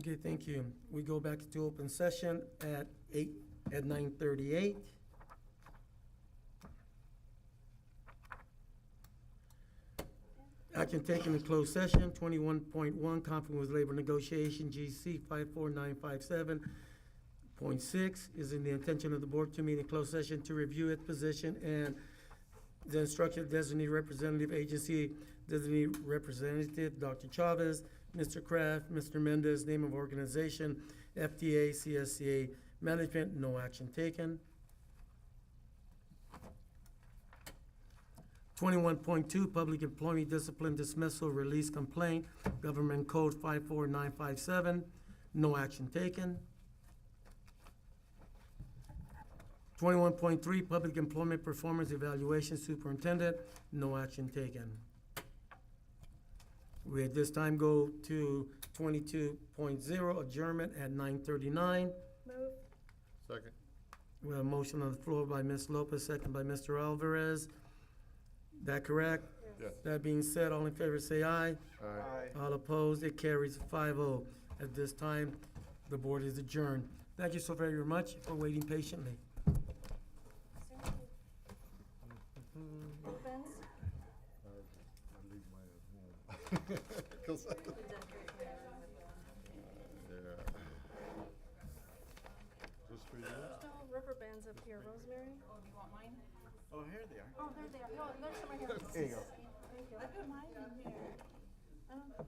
Okay, thank you. We go back to open session at 9:38. Action taken in closed session, 21.1, conflict with labor negotiation, GC 54957.6, is in the intention of the board to meet in closed session to review its position and the instruction of designated representative agency, designated representative, Dr. Chavez, Mr. Kraft, Mr. Mendez, name of organization, FDA, CSCA, management, no action taken. 21.2, public employee discipline dismissal release complaint, government code 54957, no action taken. 21.3, public employment performance evaluation superintendent, no action taken. We at this time go to 22.0, adjournment at 9:39. Move. Second. We have a motion on the floor by Ms. Lopez, second by Mr. Alvarez. That correct? Yes. That being said, all in favor say aye. Aye. All opposed, it carries 5-0. At this time, the board is adjourned. Thank you so very much for waiting patiently. Rubber bands? I leave mine at home. 'Cause yeah. Just for you? There's no rubber bands up here, Rosemary? Oh, here they are. Oh, there they are. No, there's some right here. There you go. Thank you. I put mine in here. I don't-